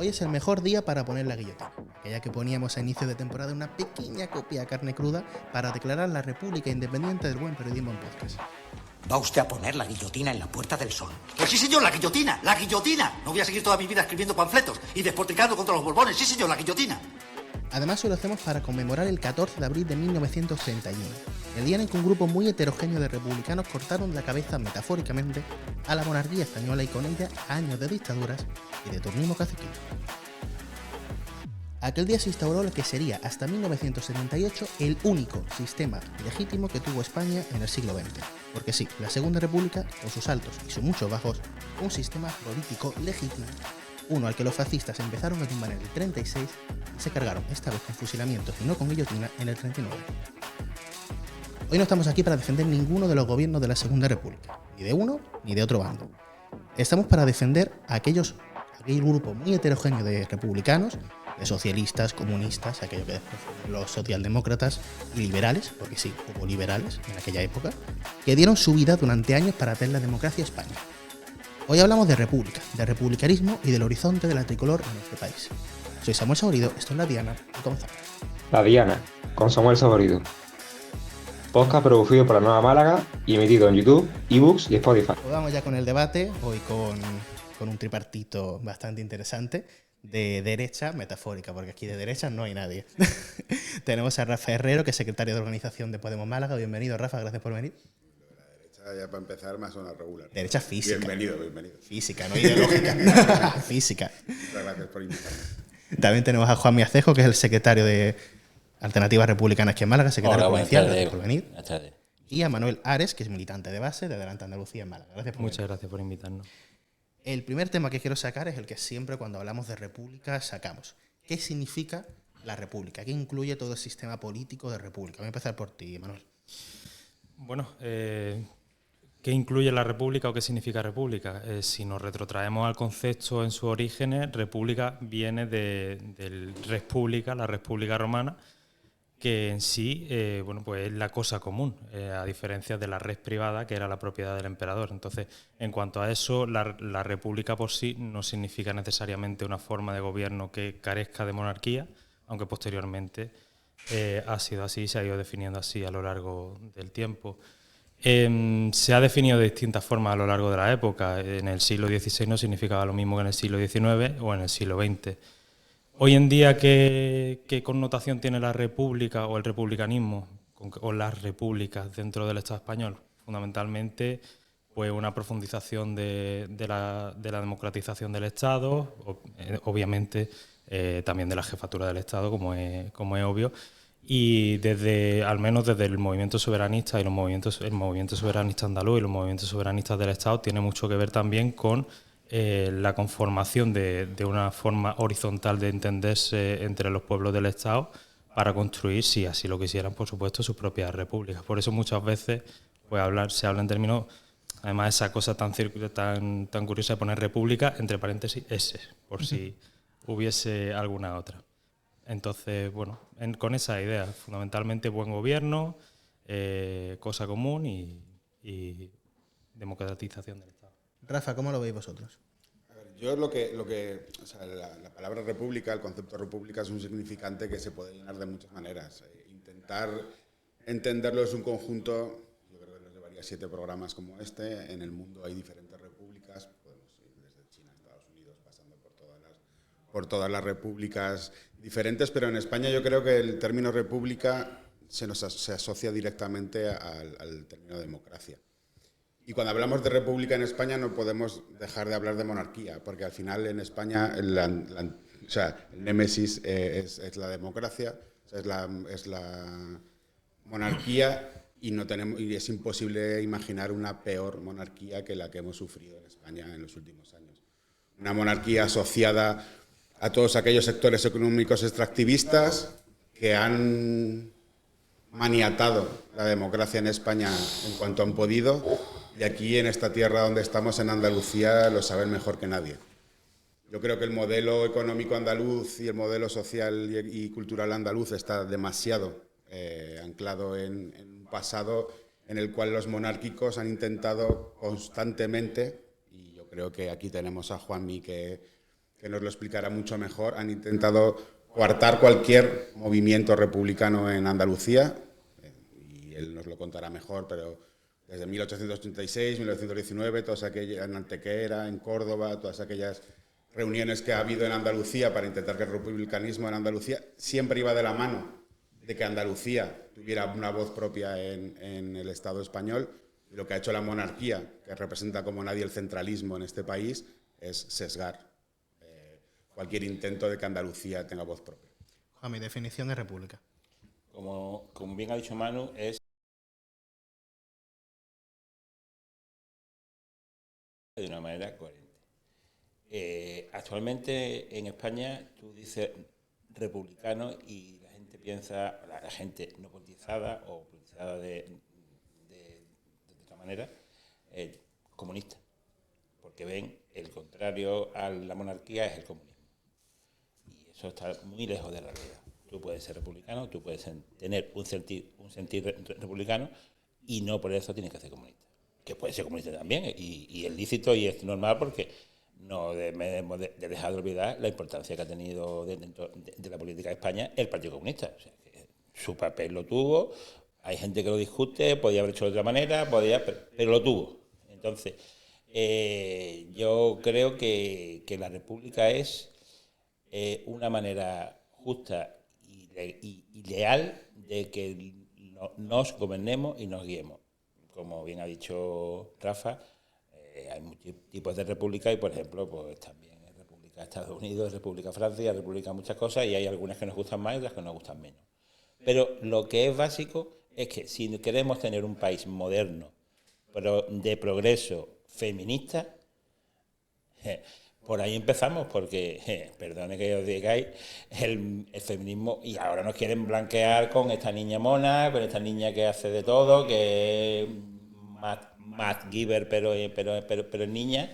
Hoy es el mejor día para poner la guillotina, aquella que poníamos a inicio de temporada una pequeña copia a carne cruda para declarar la República Independiente del buen periodismo en podcast. ¿Va usted a poner la guillotina en la Puerta del Sol? Pues sí, señor, la guillotina, la guillotina. No voy a seguir toda mi vida escribiendo panfletos y despotricando contra los borbones. Sí, señor, la guillotina. Además, hoy lo hacemos para conmemorar el 14 de abril de 1931, el día en el que un grupo muy heterogéneo de republicanos cortaron la cabeza metafóricamente a la monarquía española y con ella años de dictaduras y de turnismo caciquil. Aquel día se instauró lo que sería hasta 1978 el único sistema legítimo que tuvo España en el siglo XX. Porque sí, la Segunda República, con sus altos y sus muchos bajos, fue un sistema político legítimo, uno al que los fascistas empezaron a tumbar en el 36 y se cargaron, esta vez con fusilamientos y no con guillotina, en el 39. Hoy no estamos aquí para defender ninguno de los gobiernos de la Segunda República, ni de uno ni de otro bando. Estamos para defender a aquel grupo muy heterogéneo de republicanos, de socialistas, comunistas, aquello que después fueron los socialdemócratas y liberales, porque sí, hubo liberales en aquella época, que dieron su vida durante años para hacer la democracia a España. Hoy hablamos de república, de republicanismo y del horizonte de la tricolor en nuestro país. Soy Samuel Saborido, esto es La Diana y comenzamos. La Diana, con Samuel Saborido. Podcast producido por la Nueva Málaga y emitido en YouTube, eBooks y Spotify. Pues vamos ya con el debate, hoy con un tripartito bastante interesante de derecha metafórica, porque aquí de derecha no hay nadie. Tenemos a Rafa Herrero, que es secretario de organización de Podemos Málaga. Bienvenido, Rafa, gracias por venir. Ya para empezar me suena regular. Derecha física. Bienvenido. Física, no ideológica. Física. Muchas gracias por invitarme. También tenemos a Juan Miacejo, que es el secretario de Alternativas Republicanas aquí en Málaga, secretario provincial. Gracias por venir. Buenas tardes. Y a Manuel Ares, que es militante de base de Adelante Andalucía en Málaga. Gracias por venir. Muchas gracias por invitarnos. El primer tema que quiero sacar es el que siempre cuando hablamos de república sacamos. ¿Qué significa la república? ¿Qué incluye todo el sistema político de república? Voy a empezar por ti, Manuel. Bueno, ¿qué incluye la república o qué significa república? Si nos retrotraemos al concepto en sus orígenes, república viene del res publica, la res pública romana, que en sí pues es la cosa común, a diferencia de la res privada, que era la propiedad del emperador. Entonces, en cuanto a eso, la república por sí no significa necesariamente una forma de gobierno que carezca de monarquía, aunque posteriormente ha sido así, se ha ido definiendo así a lo largo del tiempo. Se ha definido de distintas formas a lo largo de la época. En el siglo XVI no significaba lo mismo que en el siglo XIX o en el siglo XX. Hoy en día, ¿qué connotación tiene la república o el republicanismo o las repúblicas dentro del Estado español? Fundamentalmente, pues una profundización de la democratización del Estado, obviamente también de la jefatura del Estado, como es obvio, y al menos desde el movimiento soberanista y el movimiento soberanista andaluz y los movimientos soberanistas del Estado tiene mucho que ver también con la conformación de una forma horizontal de entenderse entre los pueblos del Estado para construir, si así lo quisieran, por supuesto, sus propias repúblicas. Por eso muchas veces pues se habla en términos, además esa cosa tan curiosa de poner república, entre paréntesis, S, por si hubiese alguna otra. Entonces, bueno, con esa idea, fundamentalmente buen gobierno, cosa común y democratización del Estado. Rafa, ¿cómo lo veis vosotros? A ver, yo o sea, la palabra república, el concepto república es un significante que se puede llenar de muchas maneras. Intentar entenderlo es un conjunto, yo creo que nos llevaría 7 programas como este. En el mundo hay diferentes repúblicas, podemos ir desde China a Estados Unidos, pasando por todas las repúblicas diferentes, pero en España yo creo que el término república se asocia directamente al término democracia. Y cuando hablamos de república en España no podemos dejar de hablar de monarquía, porque al final en España el némesis es la democracia, o sea, es la monarquía, y es imposible imaginar una peor monarquía que la que hemos sufrido en España en los últimos años. Una monarquía asociada a todos aquellos sectores económicos extractivistas que han maniatado la democracia en España en cuanto han podido, y aquí en esta tierra donde estamos, en Andalucía, lo saben mejor que nadie. Yo creo que el modelo económico andaluz y el modelo social y cultural andaluz está demasiado anclado en un pasado en el cual los monárquicos han intentado constantemente, y yo creo que aquí tenemos a Juanmi, que que nos lo explicará mucho mejor, han intentado coartar cualquier movimiento republicano en Andalucía, y él nos lo contará mejor, pero desde 1886, 1919, todas aquellas, en Antequera, en Córdoba, todas aquellas reuniones que ha habido en Andalucía para intentar que el republicanismo en Andalucía siempre iba de la mano de que Andalucía tuviera una voz propia en el Estado español. Y lo que ha hecho la monarquía, que representa como nadie el centralismo en este país, es sesgar cualquier intento de que Andalucía tenga voz propia. Juan, mi definición de república. Como bien ha dicho Manu, es de una manera coherente. Actualmente en España tú dices republicano y la gente piensa, la gente no politizada o politizada de otra manera, comunista, porque ven el contrario a la monarquía es el comunismo. Y eso está muy lejos de la realidad. Tú puedes ser republicano, tú puedes tener un sentir republicano y no por eso tienes que ser comunista. Que puede ser comunista también y es lícito y es normal porque no debemos de dejar de olvidar la importancia que ha tenido dentro de la política de España el Partido Comunista. O sea, que su papel lo tuvo, hay gente que lo discute, podía haber hecho de otra manera, pero lo tuvo. Entonces, yo creo que la República es una manera justa y leal de que nos gobernemos y nos guiemos. Como bien ha dicho Rafa, hay muchos tipos de república y, por ejemplo, pues también hay República de Estados Unidos, República de Francia, República de muchas cosas y hay algunas que nos gustan más y otras que nos gustan menos. Pero lo que es básico es que si queremos tener un país moderno, pero de progreso feminista, por ahí empezamos, porque, perdone que os digáis, el feminismo, y ahora nos quieren blanquear con esta niña mona, con esta niña que hace de todo, que es Matt Giver, pero es niña,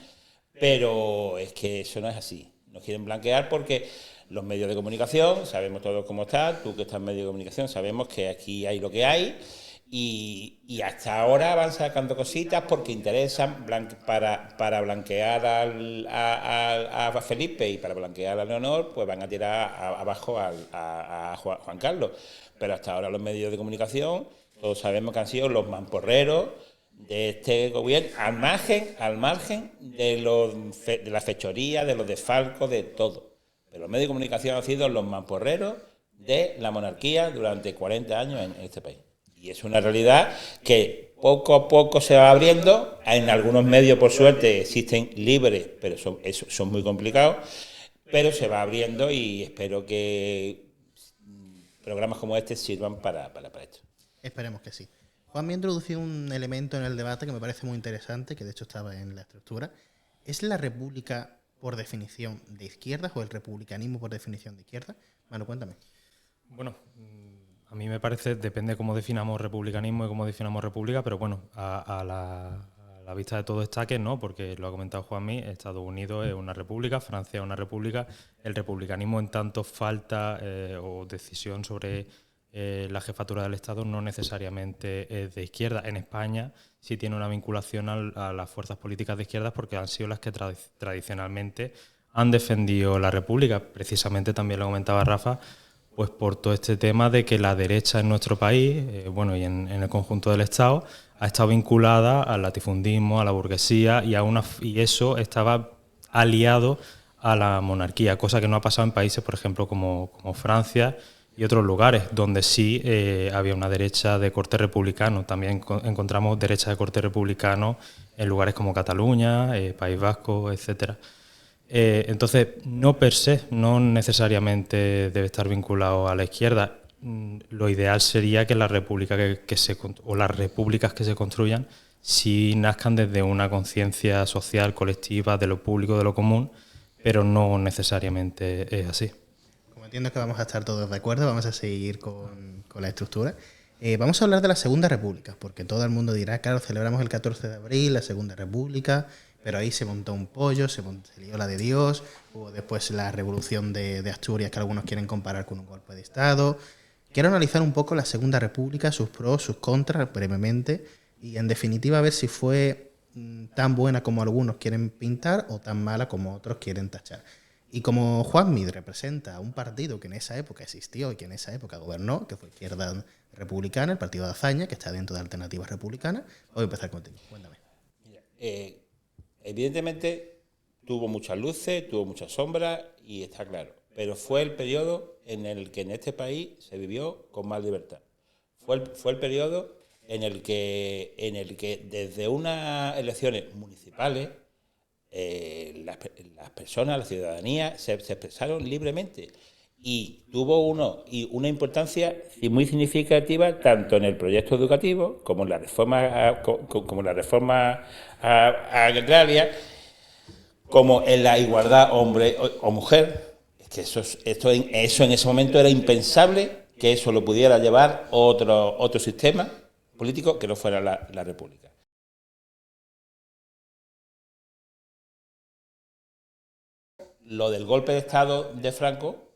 pero es que eso no es así. Nos quieren blanquear porque los medios de comunicación, sabemos todos cómo está, tú que estás en medios de comunicación, sabemos que aquí hay lo que hay, y hasta ahora van sacando cositas porque interesan para blanquear a Felipe y para blanquear a Leonor, pues van a tirar abajo a Juan Carlos. Pero hasta ahora los medios de comunicación, todos sabemos que han sido los mamporreros de este gobierno, al margen de la fechoría, de los desfalcos, de todo. Pero los medios de comunicación han sido los mamporreros de la monarquía durante 40 años en este país. Y es una realidad que poco a poco se va abriendo. En algunos medios, por suerte, existen libres, pero son muy complicados. Pero se va abriendo y espero que programas como este sirvan para esto. Esperemos que sí. Juan me ha introducido un elemento en el debate que me parece muy interesante, que de hecho estaba en la estructura. ¿Es la república por definición de izquierdas o el republicanismo por definición de izquierda? Manu, cuéntame. Bueno, a mí me parece, depende cómo definamos republicanismo y cómo definamos república, pero bueno, a la vista de todo está que no, porque lo ha comentado Juanmi, Estados Unidos es una república, Francia es una república, el republicanismo en tanto falta o decisión sobre la jefatura del Estado no necesariamente es de izquierda. En España sí tiene una vinculación a las fuerzas políticas de izquierdas porque han sido las que tradicionalmente han defendido la república. Precisamente también lo comentaba Rafa, pues por todo este tema de que la derecha en nuestro país, y en el conjunto del Estado, ha estado vinculada al latifundismo, a la burguesía y eso estaba aliado a la monarquía, cosa que no ha pasado en países, por ejemplo, como Francia y otros lugares, donde sí había una derecha de corte republicano. También encontramos derecha de corte republicano en lugares como Cataluña, País Vasco, etcétera. Entonces, no per se, no necesariamente debe estar vinculado a la izquierda. Lo ideal sería que la república o las repúblicas que se construyan sí nazcan desde una conciencia social, colectiva, de lo público, de lo común, pero no necesariamente es así. Como entiendo que vamos a estar todos de acuerdo, vamos a seguir con la estructura. Vamos a hablar de la Segunda República, porque todo el mundo dirá, claro, celebramos el 14 de abril, la Segunda República, pero ahí se montó un pollo, se lió la de Dios, hubo después la revolución de Asturias, que algunos quieren comparar con un golpe de Estado. Quiero analizar un poco la Segunda República, sus pros, sus contras, brevemente, y en definitiva a ver si fue tan buena como algunos quieren pintar o tan mala como otros quieren tachar. Y como Juanmi representa un partido que en esa época existió y que en esa época gobernó, que fue Izquierda Republicana, el partido de Azaña, que está dentro de Alternativas Republicanas, voy a empezar contigo. Cuéntame. Mira, evidentemente tuvo muchas luces, tuvo muchas sombras y está claro. Pero fue el periodo en el que en este país se vivió con más libertad. Fue el periodo en el que desde unas elecciones municipales las personas, la ciudadanía, se expresaron libremente y tuvo una importancia muy significativa tanto en el proyecto educativo como en la reforma agraria, como en la igualdad hombre o mujer. Es que eso en ese momento era impensable que eso lo pudiera llevar otro sistema político que no fuera la República. Lo del golpe de Estado de Franco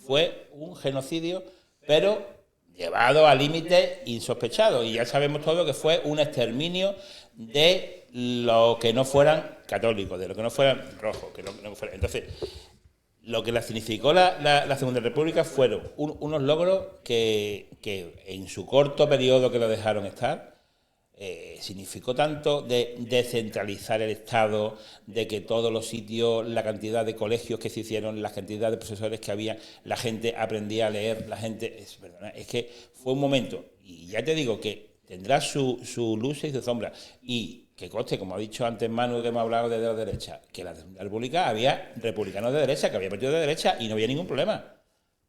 fue un genocidio, pero llevado a límites insospechados. Y ya sabemos todo que fue un exterminio de los que no fueran católicos, de los que no fueran rojos. Entonces, lo que la significó la Segunda República fueron unos logros que en su corto periodo que lo dejaron estar, significó tanto de descentralizar el Estado, de que todos los sitios, la cantidad de colegios que se hicieron, la cantidad de profesores que había, la gente aprendía a leer, es que fue un momento, y ya te digo que tendrá su luz y su sombra, y que conste, como ha dicho antes Manu, que hemos hablado de derecha, que en la República había republicanos de derecha, que había partidos de derecha y no había ningún problema.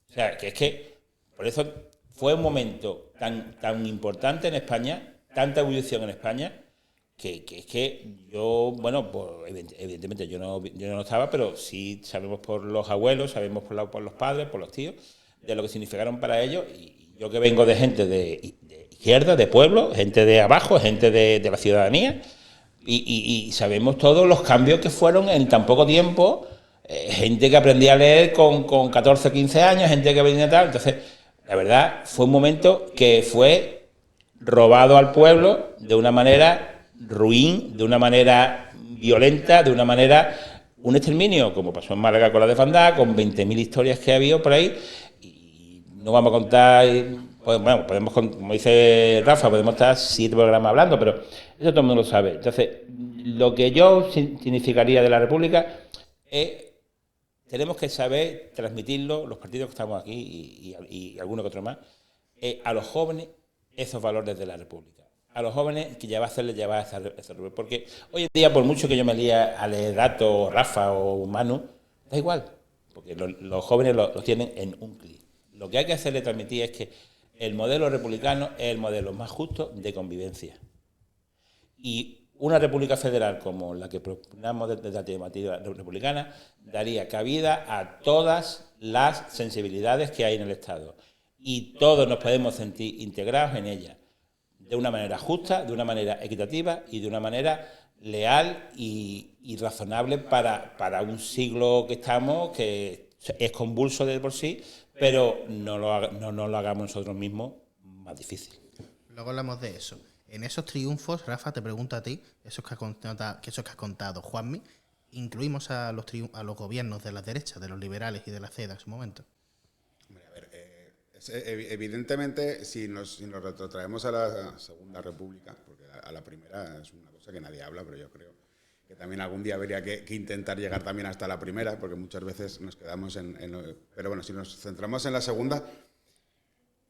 O sea, que es que, por eso fue un momento tan importante en España, tanta ebullición en España, que es que yo, bueno, pues evidentemente yo no estaba, pero sí sabemos por los abuelos, sabemos por los padres, por los tíos, de lo que significaron para ellos. Y yo que vengo de gente de izquierda, de pueblo, gente de abajo, gente de la ciudadanía, y sabemos todos los cambios que fueron en tan poco tiempo, gente que aprendía a leer con 14, 15 años, gente que venía tal. Entonces, la verdad, fue un momento que fue robado al pueblo de una manera ruin, de una manera violenta, de una manera, un exterminio, como pasó en Málaga con la de Fandá, con 20.000 historias que ha habido por ahí, y no vamos a contar, pues, bueno, podemos, como dice Rafa, podemos estar 7 programas hablando, pero eso todo el mundo lo sabe. Entonces, lo que yo significaría de la República es, tenemos que saber transmitirlo, los partidos que estamos aquí y alguno que otro más, a los jóvenes, esos valores de la República. A los jóvenes que ya va a hacerles llevar esa República. Porque hoy en día, por mucho que yo me lía a leer datos, Rafa o Manu, da igual, porque los jóvenes los tienen en un clic. Lo que hay que hacerle transmitir es que el modelo republicano es el modelo más justo de convivencia. Y una república federal como la que proponemos desde la alternativa republicana daría cabida a todas las sensibilidades que hay en el Estado. Y todos nos podemos sentir integrados en ella, de una manera justa, de una manera equitativa y de una manera leal y razonable para un siglo que estamos, que es convulso de por sí, pero no lo hagamos nosotros mismos más difícil. Luego hablamos de eso. En esos triunfos, Rafa, te pregunto a ti, esos que has contado, Juanmi, ¿incluimos a los gobiernos de la derecha, de los liberales y de la CEDA en su momento? Evidentemente, si nos retrotraemos a la Segunda República, porque a la primera es una cosa que nadie habla, pero yo creo que también algún día habría que intentar llegar también hasta la primera, porque muchas veces nos quedamos pero bueno, si nos centramos en la segunda,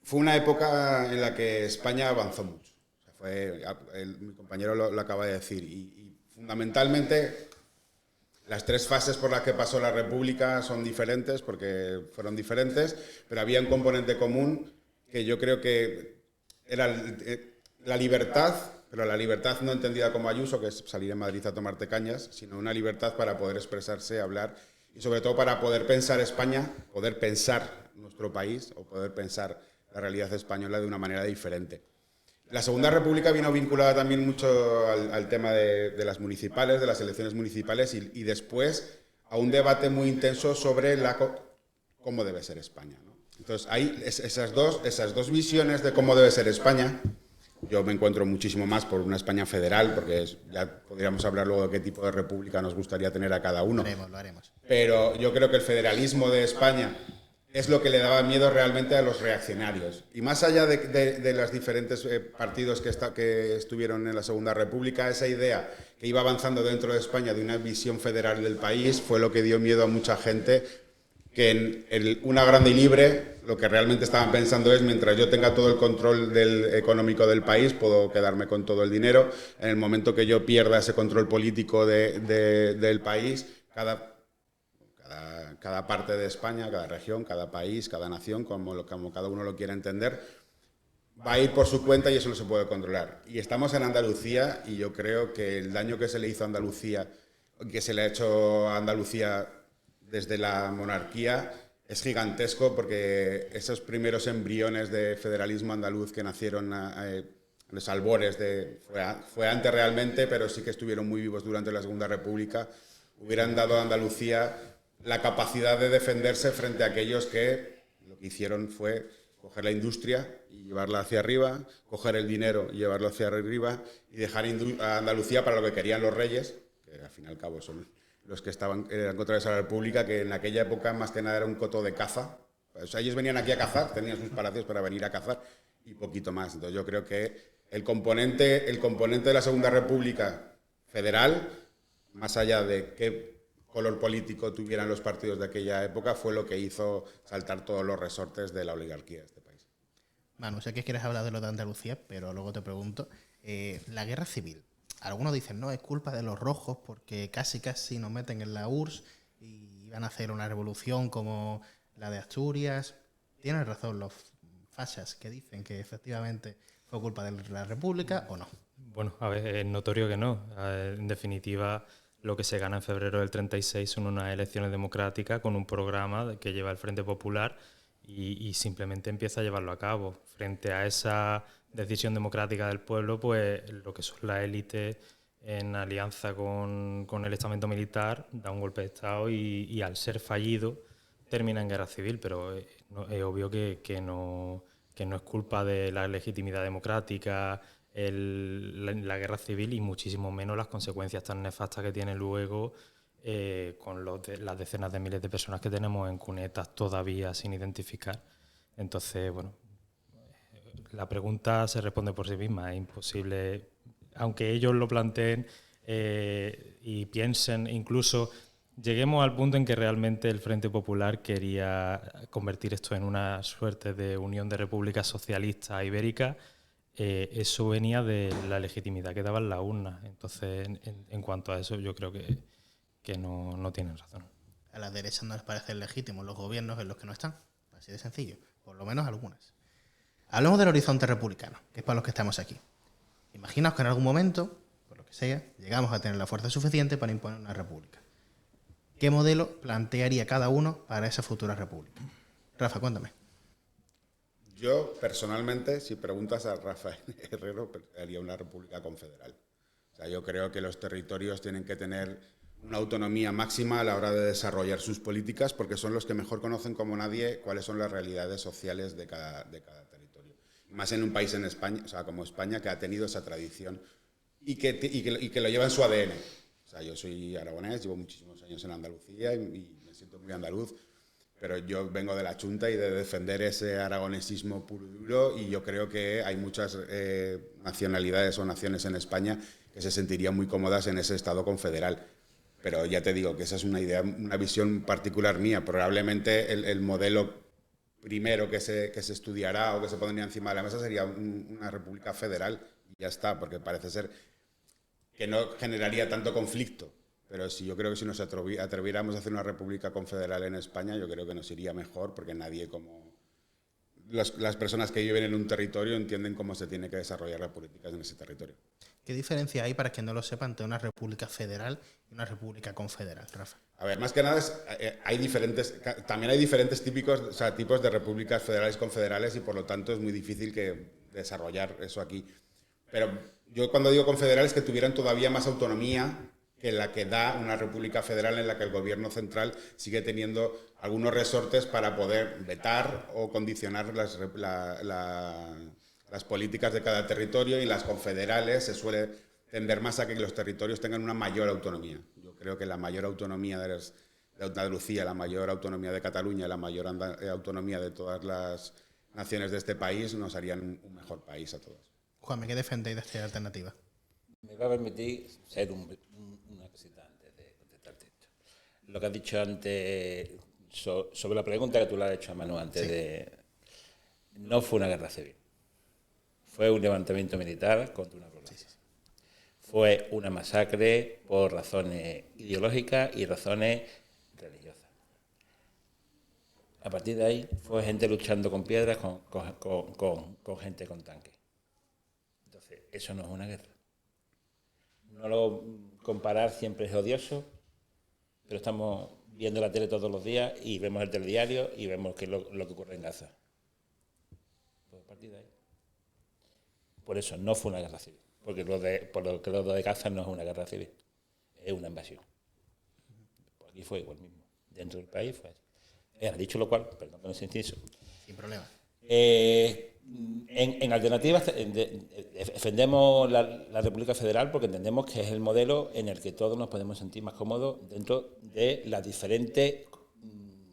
fue una época en la que España avanzó mucho. O sea, mi compañero lo acaba de decir, y fundamentalmente las 3 fases por las que pasó la República son diferentes, porque fueron diferentes, pero había un componente común que yo creo que era la libertad, pero la libertad no entendida como Ayuso, que es salir en Madrid a tomarte cañas, sino una libertad para poder expresarse, hablar, y sobre todo para poder pensar España, poder pensar nuestro país, o poder pensar la realidad española de una manera diferente. La Segunda República vino vinculada también mucho al tema de las municipales, de las elecciones municipales y después a un debate muy intenso sobre cómo debe ser España, ¿no? Entonces, hay esas dos visiones de cómo debe ser España, Yo me encuentro muchísimo más por una España federal, porque ya podríamos hablar luego de qué tipo de república nos gustaría tener a cada uno. Lo haremos. Pero yo creo que el federalismo de España es lo que le daba miedo realmente a los reaccionarios. Y más allá de los diferentes partidos que estuvieron en la Segunda República, esa idea que iba avanzando dentro de España de una visión federal del país fue lo que dio miedo a mucha gente, que en una grande y libre lo que realmente estaban pensando es, mientras yo tenga todo el control económico del país, puedo quedarme con todo el dinero. En el momento que yo pierda ese control político del país, cada parte de España, cada región, cada país, cada nación, como cada uno lo quiera entender, va a ir por su cuenta y eso no se puede controlar. Y estamos en Andalucía y yo creo que el daño que se le hizo a Andalucía, que se le ha hecho a Andalucía desde la monarquía, es gigantesco, porque esos primeros embriones de federalismo andaluz que nacieron en los albores, fue antes realmente, pero sí que estuvieron muy vivos durante la Segunda República, hubieran dado a Andalucía la capacidad de defenderse frente a aquellos que lo que hicieron fue coger la industria y llevarla hacia arriba, coger el dinero y llevarlo hacia arriba y dejar a Andalucía para lo que querían los reyes, que al fin y al cabo son los que estaban en contra de esa república, que en aquella época más que nada era un coto de caza. O sea, ellos venían aquí a cazar, tenían sus palacios para venir a cazar y poquito más. Entonces yo creo que el componente de la Segunda República federal, más allá de qué color político tuvieran los partidos de aquella época, fue lo que hizo saltar todos los resortes de la oligarquía de este país. Manu, sé que quieres hablar de lo de Andalucía, pero luego te pregunto, la guerra civil. Algunos dicen, no, es culpa de los rojos porque casi nos meten en la URSS y van a hacer una revolución como la de Asturias. Tienen razón los fachas que dicen que efectivamente fue culpa de la República, ¿o no? Bueno, a ver, es notorio que no. En definitiva, lo que se gana en febrero del 36 son unas elecciones democráticas con un programa que lleva el Frente Popular y simplemente empieza a llevarlo a cabo. Frente a esa decisión democrática del pueblo, pues lo que son las élites en alianza con el estamento militar da un golpe de Estado y al ser fallido termina en guerra civil, pero es obvio que no es culpa de la legitimidad democrática la guerra civil, y muchísimo menos las consecuencias tan nefastas que tiene luego con las decenas de miles de personas que tenemos en cunetas todavía sin identificar. Entonces, bueno, la pregunta se responde por sí misma. Es imposible, aunque ellos lo planteen y piensen, incluso lleguemos al punto en que realmente el Frente Popular quería convertir esto en una suerte de unión de repúblicas socialistas ibéricas. Eso venía de la legitimidad que daban las urnas. Entonces, en cuanto a eso, yo creo que no tienen razón. A las derechas no les parecen legítimos los gobiernos en los que no están. Así de sencillo. Por lo menos algunas. Hablemos del horizonte republicano, que es para los que estamos aquí. Imaginaos que en algún momento, por lo que sea, llegamos a tener la fuerza suficiente para imponer una república. ¿Qué modelo plantearía cada uno para esa futura república? Rafa, cuéntame. Yo, personalmente, si preguntas a Rafael Herrero, haría una república confederal. O sea, yo creo que los territorios tienen que tener una autonomía máxima a la hora de desarrollar sus políticas, porque son los que mejor conocen como nadie cuáles son las realidades sociales de cada territorio. Más en un país en España, o sea, como España, que ha tenido esa tradición y que lo lleva en su ADN. O sea, yo soy aragonés, llevo muchísimos años en Andalucía y me siento muy andaluz, pero yo vengo de la Chunta y de defender ese aragonesismo puro y duro, y yo creo que hay muchas nacionalidades o naciones en España que se sentirían muy cómodas en ese Estado confederal. Pero ya te digo que esa es una idea, una visión particular mía. Probablemente el modelo primero que se estudiará o que se pondría encima de la mesa sería una república federal y ya está, porque parece ser que no generaría tanto conflicto. Pero yo creo que si nos atreviéramos a hacer una república confederal en España, yo creo que nos iría mejor, porque nadie como las personas que viven en un territorio entienden cómo se tiene que desarrollar las políticas en ese territorio. ¿Qué diferencia hay, para quien no lo sepa, entre una república federal y una república confederal, Rafa? A ver, más que nada también hay diferentes tipos de repúblicas federales y confederales, y por lo tanto es muy difícil desarrollar eso aquí. Pero yo cuando digo confederal es que tuvieran todavía más autonomía que la que da una república federal, en la que el gobierno central sigue teniendo algunos resortes para poder vetar o condicionar las las políticas de cada territorio, y las confederales se suele tender más a que los territorios tengan una mayor autonomía. Yo creo que la mayor autonomía de Andalucía, la mayor autonomía de Cataluña, la mayor autonomía de todas las naciones de este país nos harían un mejor país a todos. Juanme, ¿qué defendéis de esta alternativa? Me va a permitir ser una cosita antes de contestarte esto. Lo que has dicho antes sobre la pregunta que tú le has hecho a Manu antes, sí. No fue una guerra civil. Fue un levantamiento militar contra una población. Sí. Fue una masacre por razones ideológicas y razones religiosas. A partir de ahí fue gente luchando con piedras, con gente con tanques. Entonces, eso no es una guerra. No lo comparar siempre es odioso, pero estamos viendo la tele todos los días y vemos el telediario y vemos qué es lo que ocurre en Gaza. Pues a partir de ahí. Por eso no fue una guerra civil, porque lo de Gaza no es una guerra civil, es una invasión. Pues aquí fue igual mismo, dentro del país fue así. Dicho lo cual, perdón con ese inciso. Sin problema. En alternativas defendemos la República Federal porque entendemos que es el modelo en el que todos nos podemos sentir más cómodos dentro de las diferentes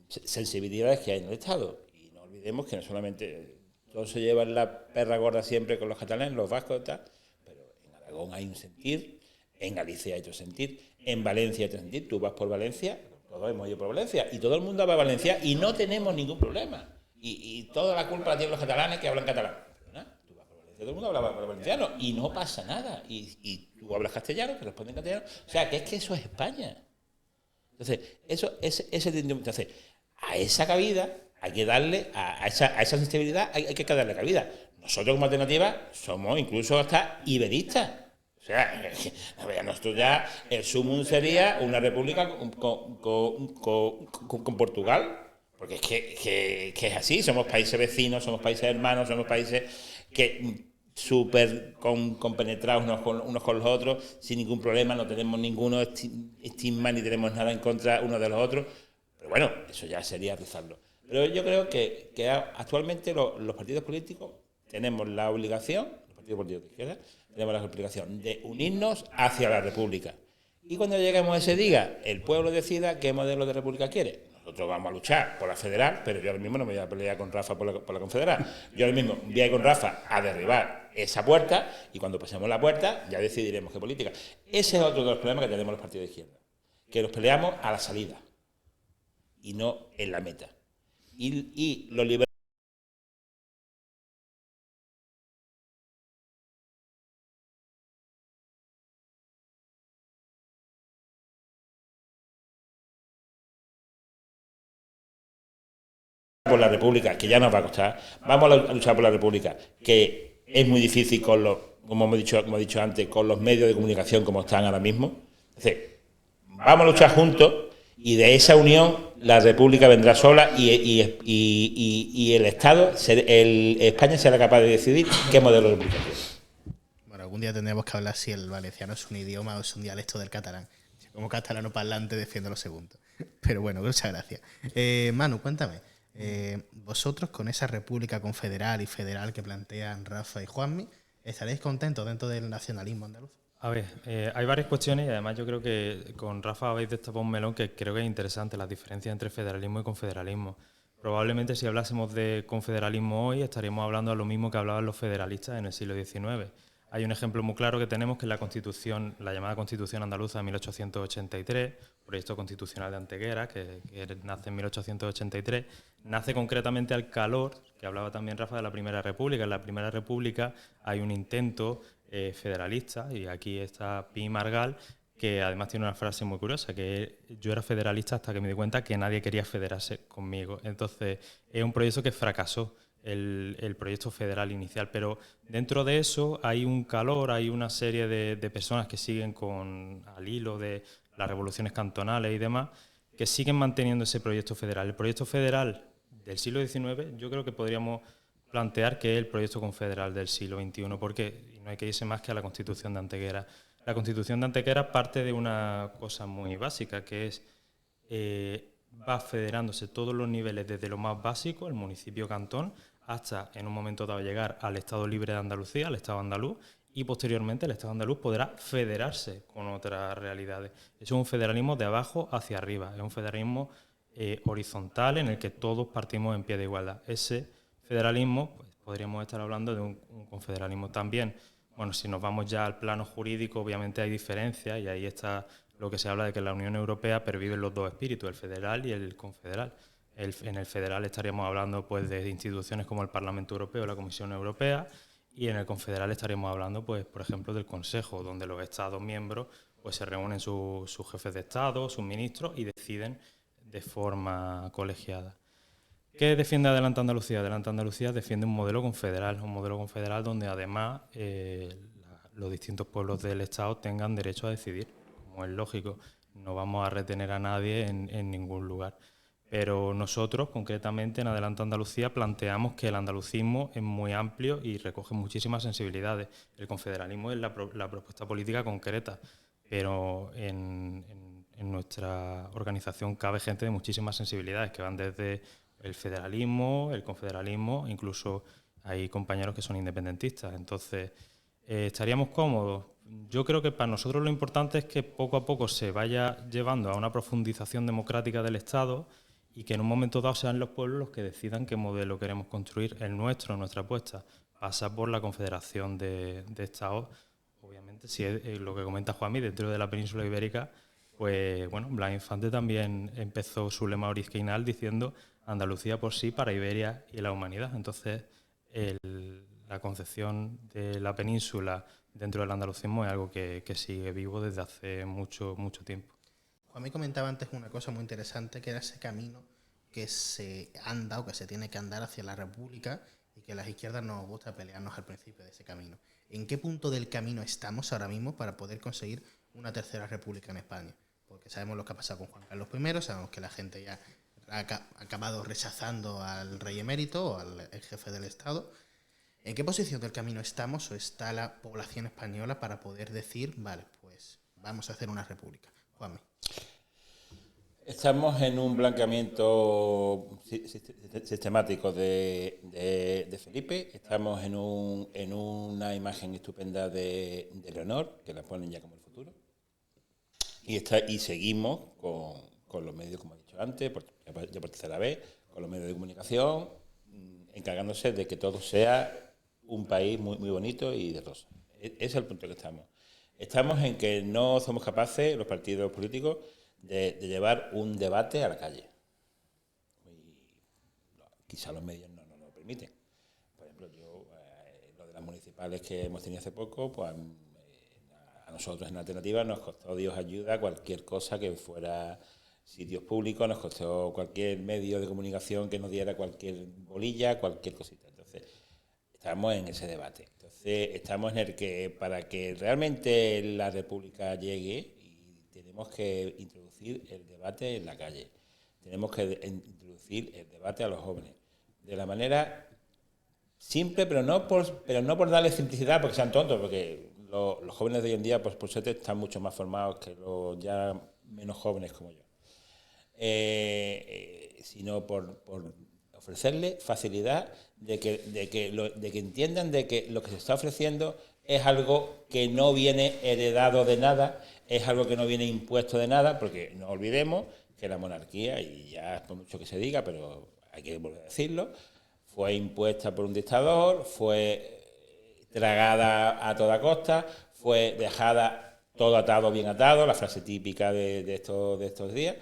sensibilidades que hay en el Estado. Y no olvidemos que no solamente todos se llevan la perra gorda siempre con los catalanes, los vascos y tal, pero en Aragón hay un sentir, en Galicia hay otro sentir, en Valencia hay otro sentir. Tú vas por Valencia, todos hemos ido por Valencia, y todo el mundo va a Valencia y no tenemos ningún problema. Y toda la culpa la tienen los catalanes que hablan catalán. Pero no, tú vas por Valencia, todo el mundo habla por valenciano y no pasa nada. Y tú hablas castellano, te responden castellano. O sea, que es que eso es España. Entonces, entonces a esa cabida hay que darle, a esa sensibilidad hay que darle cabida. Nosotros como alternativa somos incluso hasta iberistas. O sea, nosotros ya el sumum sería una república con Portugal. Porque es que es así, somos países vecinos, somos países hermanos, somos países que súper compenetrados unos con los otros, sin ningún problema, no tenemos ninguno estigma ni tenemos nada en contra unos de los otros. Pero bueno, eso ya sería rizarlo. Pero yo creo que actualmente los partidos políticos tenemos la obligación, los partidos políticos de izquierda, tenemos la obligación de unirnos hacia la República. Y cuando lleguemos a ese día, el pueblo decida qué modelo de República quiere. Nosotros vamos a luchar por la federal, pero yo ahora mismo no me voy a pelear con Rafa por la confederal. Yo ahora mismo voy a ir con Rafa a derribar esa puerta y cuando pasemos la puerta ya decidiremos qué política. Ese es otro de los problemas que tenemos los partidos de izquierda, que los peleamos a la salida y no en la meta. Y los liberales por la República, que ya nos va a costar, vamos a luchar por la República, que es muy difícil como he dicho antes, con los medios de comunicación como están ahora mismo. Entonces, vamos a luchar juntos y de esa unión la República vendrá sola y el Estado, España será capaz de decidir qué modelo de República quiere. Bueno, algún día tendremos que hablar si el valenciano es un idioma o es un dialecto del catalán. Como catalano parlante defiendo lo segundo. Pero bueno, muchas gracias. Manu, cuéntame. Vosotros con esa república confederal y federal que plantean Rafa y Juanmi, ¿estaréis contentos dentro del nacionalismo andaluz? A ver, hay varias cuestiones y además yo creo que con Rafa habéis destapado un melón que creo que es interesante, las diferencias entre federalismo y confederalismo. Probablemente si hablásemos de confederalismo hoy estaríamos hablando de lo mismo que hablaban los federalistas en el siglo XIX. Hay un ejemplo muy claro que tenemos, que es la Constitución, la llamada Constitución Andaluza de 1883, proyecto constitucional de Antequera, que nace en 1883, nace concretamente al calor, que hablaba también Rafa, de la Primera República. En la Primera República hay un intento federalista, y aquí está Pi Margall, que además tiene una frase muy curiosa, que yo era federalista hasta que me di cuenta que nadie quería federarse conmigo. Entonces, es un proyecto que fracasó, el proyecto federal inicial, pero dentro de eso hay un calor, hay una serie de personas que siguen al hilo de las revoluciones cantonales y demás, que siguen manteniendo ese proyecto federal. El proyecto federal del siglo XIX yo creo que podríamos plantear que es el proyecto confederal del siglo XXI, porque no hay que irse más que a la Constitución de Antequera. La Constitución de Antequera parte de una cosa muy básica, que es va federándose todos los niveles, desde lo más básico, el municipio-cantón, hasta en un momento dado llegar al Estado Libre de Andalucía, al Estado andaluz, y posteriormente el Estado andaluz podrá federarse con otras realidades. Es un federalismo de abajo hacia arriba, es un federalismo horizontal en el que todos partimos en pie de igualdad. Ese federalismo, pues, podríamos estar hablando de un confederalismo también. Bueno, si nos vamos ya al plano jurídico, obviamente hay diferencias y ahí está lo que se habla de que en la Unión Europea perviven los dos espíritus, el federal y el confederal. En el federal estaríamos hablando pues de instituciones como el Parlamento Europeo, la Comisión Europea, y en el confederal estaríamos hablando, pues, por ejemplo, del Consejo, donde los Estados miembros pues, se reúnen sus jefes de Estado, sus ministros y deciden de forma colegiada. ¿Qué defiende Adelante Andalucía? Adelante Andalucía defiende un modelo confederal donde además los distintos pueblos del Estado tengan derecho a decidir, como es lógico. No vamos a retener a nadie en ningún lugar. Pero nosotros, concretamente, en Adelante Andalucía, planteamos que el andalucismo es muy amplio y recoge muchísimas sensibilidades. El confederalismo es la propuesta política concreta, pero en nuestra organización cabe gente de muchísimas sensibilidades, que van desde el federalismo, el confederalismo, incluso hay compañeros que son independentistas. Entonces, ¿estaríamos cómodos? Yo creo que para nosotros lo importante es que poco a poco se vaya llevando a una profundización democrática del Estado y que en un momento dado sean los pueblos los que decidan qué modelo queremos construir. El nuestro, nuestra apuesta, pasa por la confederación de Estados. Obviamente, si es lo que comenta Juanmi, dentro de la península ibérica, pues bueno, Blas Infante también empezó su lema original diciendo Andalucía por sí, para Iberia y la humanidad. Entonces, la concepción de la península dentro del andalucismo es algo que sigue vivo desde hace mucho tiempo. Juanmi comentaba antes una cosa muy interesante, que era ese camino que se anda o que se tiene que andar hacia la República y que a las izquierdas nos gusta pelearnos al principio de ese camino. ¿En qué punto del camino estamos ahora mismo para poder conseguir una tercera república en España? Porque sabemos lo que ha pasado con Juan Carlos I, sabemos que la gente ya ha acabado rechazando al rey emérito o al jefe del Estado. ¿En qué posición del camino estamos o está la población española para poder decir, vale, pues vamos a hacer una república? Juanmi. Estamos en un blanqueamiento sistemático de Felipe, estamos en una imagen estupenda de Leonor, que la ponen ya como el futuro, y seguimos con los medios, como he dicho antes, ya por tercera vez, con los medios de comunicación, encargándose de que todo sea un país muy, muy bonito y de rosa. Ese es el punto que estamos. Estamos en que no somos capaces, los partidos políticos, de llevar un debate a la calle. Quizá los medios no nos lo permiten. Por ejemplo, lo de las municipales que hemos tenido hace poco, pues a nosotros en Alternativa nos costó Dios ayuda cualquier cosa que fuera sitios públicos, nos costó cualquier medio de comunicación que nos diera cualquier bolilla, cualquier cosita. Entonces, estamos en ese debate. Entonces, estamos en el que para que realmente la República llegue, tenemos que introducir el debate en la calle, tenemos que introducir el debate a los jóvenes, de la manera simple, pero no por darle simplicidad porque sean tontos, porque los jóvenes de hoy en día, pues, por suerte, están mucho más formados que los ya menos jóvenes como yo, sino por ofrecerles facilidad de que entiendan de que lo que se está ofreciendo es algo que no viene heredado de nada, es algo que no viene impuesto de nada, porque no olvidemos que la monarquía, y ya por mucho que se diga, pero hay que volver a decirlo, fue impuesta por un dictador, fue tragada a toda costa, fue dejada todo atado, bien atado, la frase típica de estos días,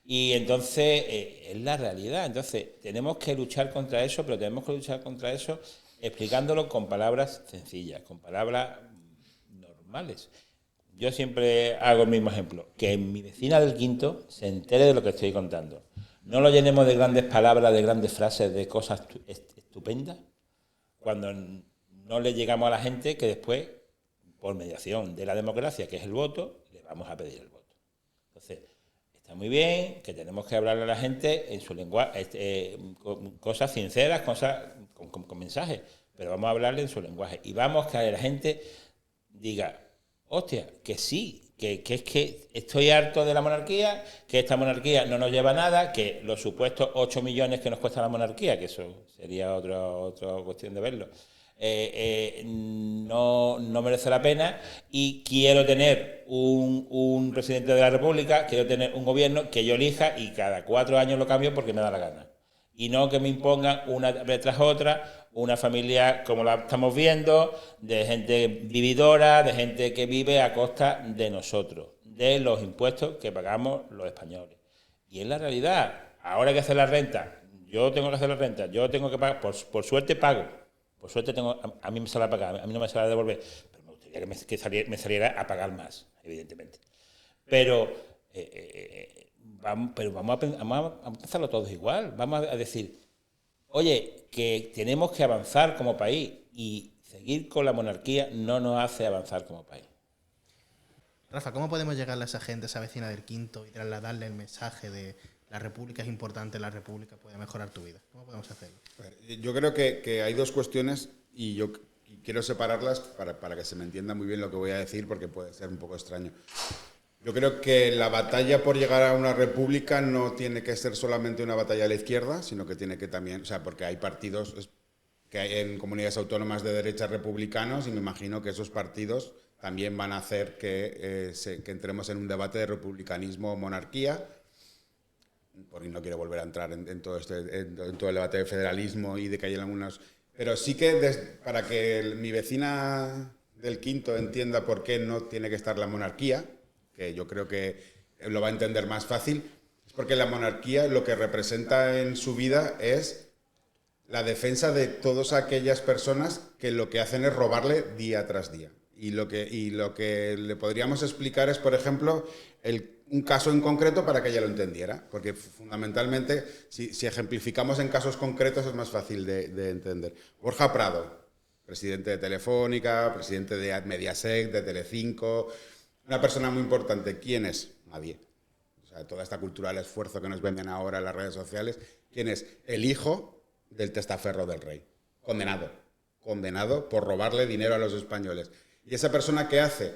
y entonces es la realidad. Entonces tenemos que luchar contra eso, pero tenemos que luchar contra eso explicándolo con palabras sencillas, con palabras normales. Yo siempre hago el mismo ejemplo, que mi vecina del quinto se entere de lo que estoy contando. No lo llenemos de grandes palabras, de grandes frases, de cosas estupendas, cuando no le llegamos a la gente que después, por mediación de la democracia, que es el voto, le vamos a pedir el voto. Entonces, está muy bien que tenemos que hablarle a la gente en su lenguaje, cosas sinceras, cosas con mensajes, pero vamos a hablarle en su lenguaje y vamos a que la gente diga, hostia, que sí, es que estoy harto de la monarquía, que esta monarquía no nos lleva a nada, que los supuestos 8 millones que nos cuesta la monarquía, que eso sería otra cuestión de verlo, no merece la pena, y quiero tener un presidente de la República, quiero tener un gobierno que yo elija y cada 4 años lo cambio porque me da la gana. Y no que me impongan una vez tras otra una familia como la estamos viendo, de gente vividora, de gente que vive a costa de nosotros, de los impuestos que pagamos los españoles. Y es la realidad. Ahora hay que hacer la renta. Yo tengo que hacer la renta. Yo tengo que pagar. Por suerte pago. Por suerte tengo. A mí me sale a pagar. A mí no me sale a devolver. Pero me gustaría que me saliera a pagar más, evidentemente. Pero vamos a pensarlo todos igual. Vamos a decir, oye, que tenemos que avanzar como país, y seguir con la monarquía no nos hace avanzar como país. Rafa, ¿cómo podemos llegarle a esa gente, esa vecina del Quinto, y trasladarle el mensaje de la República es importante, la República puede mejorar tu vida? ¿Cómo podemos hacerlo? Yo creo que hay dos cuestiones y yo quiero separarlas para que se me entienda muy bien lo que voy a decir, porque puede ser un poco extraño. Yo creo que la batalla por llegar a una república no tiene que ser solamente una batalla de la izquierda, sino que tiene que también, o sea, porque hay partidos que hay en comunidades autónomas de derecha republicanos, y me imagino que esos partidos también van a hacer que entremos en un debate de republicanismo o monarquía, porque no quiero volver a entrar en todo el debate de federalismo y de que hay algunos... Pero sí que para que mi vecina del Quinto entienda por qué no tiene que estar la monarquía, que yo creo que lo va a entender más fácil, es porque la monarquía lo que representa en su vida es la defensa de todas aquellas personas que lo que hacen es robarle día tras día. Y lo que le podríamos explicar es, por ejemplo, un caso en concreto para que ella lo entendiera, porque fundamentalmente, si ejemplificamos en casos concretos, es más fácil de entender. Borja Prado, presidente de Telefónica, presidente de Mediaset, de Telecinco... Una persona muy importante. ¿Quién es? Nadie. O sea, toda esta cultura del esfuerzo que nos venden ahora en las redes sociales. ¿Quién es? El hijo del testaferro del rey. Condenado. Condenado por robarle dinero a los españoles. ¿Y esa persona qué hace?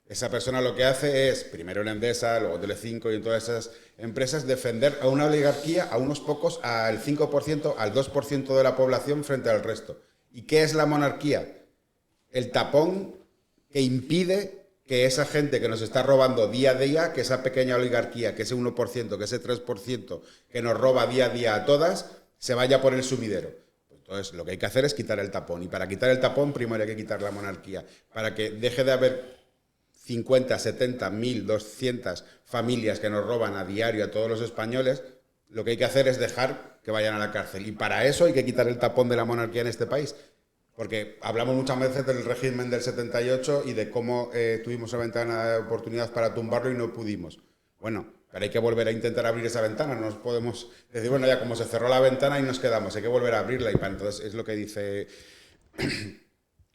Esa persona lo que hace es, primero en Endesa, luego Telecinco y en todas esas empresas, defender a una oligarquía, a unos pocos, al 5%, al 2% de la población frente al resto. ¿Y qué es la monarquía? El tapón que impide que esa gente que nos está robando día a día, que esa pequeña oligarquía, que ese 1%, que ese 3% que nos roba día a día a todas, se vaya por el sumidero. Entonces, lo que hay que hacer es quitar el tapón. Y para quitar el tapón, primero hay que quitar la monarquía. Para que deje de haber 50, 70, 1.200 familias que nos roban a diario a todos los españoles, lo que hay que hacer es dejar que vayan a la cárcel. Y para eso hay que quitar el tapón de la monarquía en este país. Porque hablamos muchas veces del régimen del 78 y de cómo tuvimos una ventana de oportunidad para tumbarlo y no pudimos. Bueno, pero hay que volver a intentar abrir esa ventana. No nos podemos decir, bueno, ya como se cerró la ventana y nos quedamos, hay que volver a abrirla. Y para entonces es lo que dice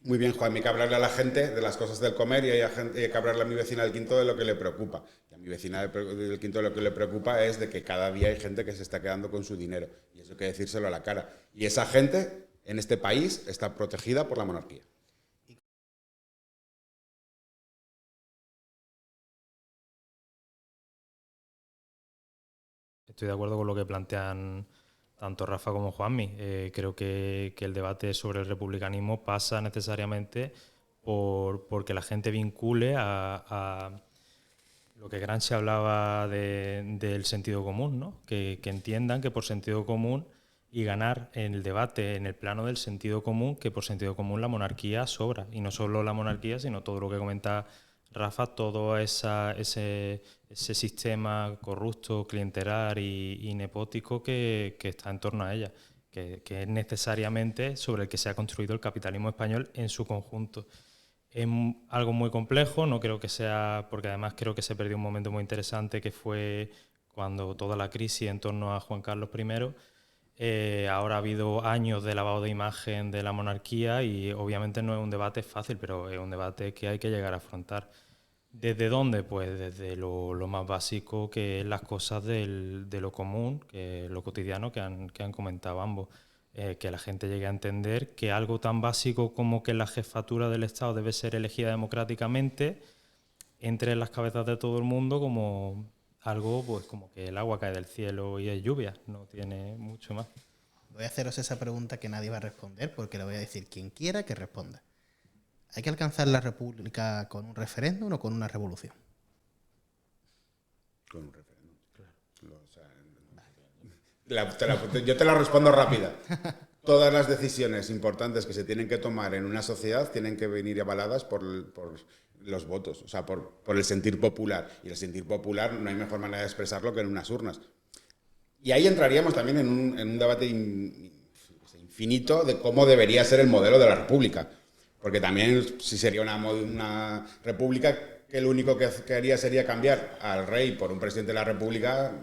muy bien Juan, hay que hablarle a la gente de las cosas del comer, y hay que hablarle a mi vecina del Quinto de lo que le preocupa. Y a mi vecina del Quinto lo que le preocupa es de que cada día hay gente que se está quedando con su dinero. Y eso hay que decírselo a la cara. Y esa gente en este país está protegida por la monarquía. Estoy de acuerdo con lo que plantean tanto Rafa como Juanmi. Creo que el debate sobre el republicanismo pasa necesariamente porque la gente vincule a lo que Gramsci hablaba del sentido común, ¿no? Que entiendan que por sentido común y ganar en el debate en el plano del sentido común, que por sentido común la monarquía sobra. Y no solo la monarquía, sino todo lo que comenta Rafa, todo ese sistema corrupto, clientelar y nepótico que está en torno a ella, que es necesariamente sobre el que se ha construido el capitalismo español en su conjunto. Es algo muy complejo, no creo que sea, porque además creo que se perdió un momento muy interesante, que fue cuando toda la crisis en torno a Juan Carlos I. Ahora ha habido años de lavado de imagen de la monarquía y obviamente no es un debate fácil, pero es un debate que hay que llegar a afrontar. ¿Desde dónde? Pues desde lo más básico, que es las cosas de lo común, que es lo cotidiano que han comentado ambos. Que la gente llegue a entender que algo tan básico como que la jefatura del Estado debe ser elegida democráticamente entre en las cabezas de todo el mundo como algo, pues como que el agua cae del cielo y es lluvia, no tiene mucho más. Voy a haceros esa pregunta que nadie va a responder porque le voy a decir quien quiera que responda. ¿Hay que alcanzar la república con un referéndum o con una revolución? Con un referéndum, claro. Yo te la respondo rápida. Todas las decisiones importantes que se tienen que tomar en una sociedad tienen que venir avaladas por los votos, o sea, por el sentir popular. Y el sentir popular no hay mejor manera de expresarlo que en unas urnas. Y ahí entraríamos también en un debate infinito de cómo debería ser el modelo de la república. Porque también, si sería una república, que lo único que haría sería cambiar al rey por un presidente de la república,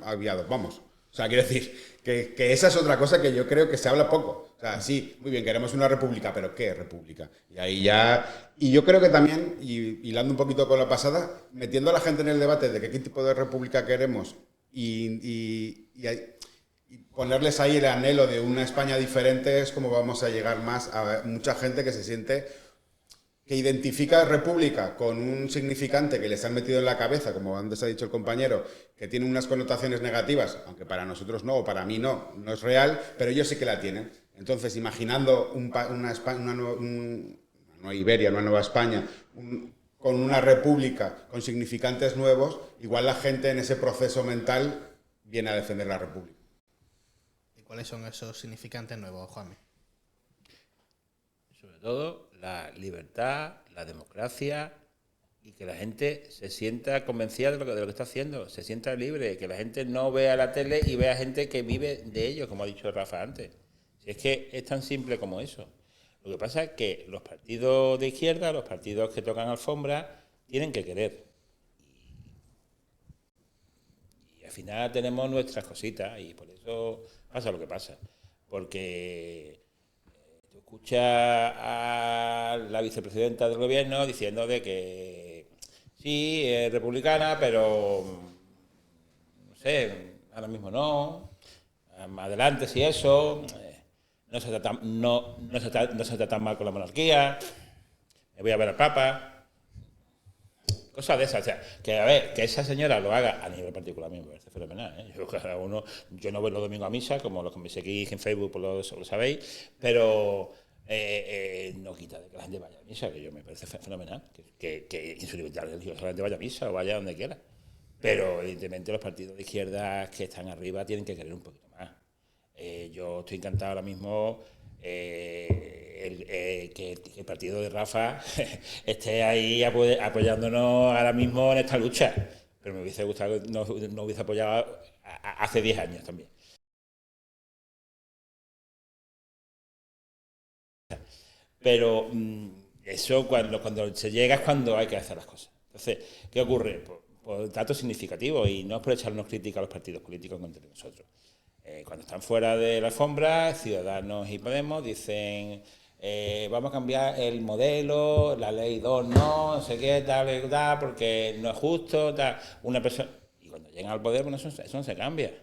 vamos. O sea, quiero decir que esa es otra cosa que yo creo que se habla poco. O sea, sí, muy bien, queremos una república, pero ¿qué república? Y ahí ya... Y yo creo que también, y hilando un poquito con la pasada, metiendo a la gente en el debate de qué tipo de república queremos y ponerles ahí el anhelo de una España diferente es como vamos a llegar más a mucha gente que se siente... que identifica república con un significante que les han metido en la cabeza, como antes ha dicho el compañero, que tiene unas connotaciones negativas, aunque para nosotros no, o para mí no es real, pero ellos sí que la tienen. Entonces, imaginando una nueva Iberia, una nueva España, con una república, con significantes nuevos, igual la gente en ese proceso mental viene a defender la república. ¿Y cuáles son esos significantes nuevos, Juanmi? Sobre todo la libertad, la democracia y que la gente se sienta convencida de lo que está haciendo, se sienta libre, que la gente no vea la tele y vea gente que vive de ello, como ha dicho Rafa antes. Si es que es tan simple como eso. Lo que pasa es que los partidos de izquierda, los partidos que tocan alfombra, tienen que querer. Y al final tenemos nuestras cositas y por eso pasa lo que pasa. Porque... escucha a la vicepresidenta del gobierno diciendo de que sí, es republicana, pero no sé, ahora mismo no, adelante si eso, no se trata tan mal con la monarquía, me voy a ver al Papa, cosas de esas. O sea, que a ver, que esa señora lo haga a nivel particular a mí me parece fenomenal, ¿eh? Yo no voy los domingos a misa, como los que me seguís en Facebook pues lo sabéis, pero no quita de que la gente vaya a misa, que yo me parece fenomenal, que en su libertad religiosa la gente vaya a misa o vaya donde quiera. Pero evidentemente los partidos de izquierda que están arriba tienen que querer un poquito más. Yo estoy encantado ahora mismo que el partido de Rafa esté ahí apoyándonos ahora mismo en esta lucha, pero me hubiese gustado que nos hubiese apoyado hace 10 años también. Pero eso cuando se llega es cuando hay que hacer las cosas. Entonces, ¿qué ocurre? Pues datos significativos, y no es por echarnos crítica a los partidos políticos contra nosotros. Cuando están fuera de la alfombra, Ciudadanos y Podemos dicen vamos a cambiar el modelo, la ley 2 no sé qué, tal, porque no es justo, tal. Una persona... Y cuando llegan al poder, bueno, eso no se cambia.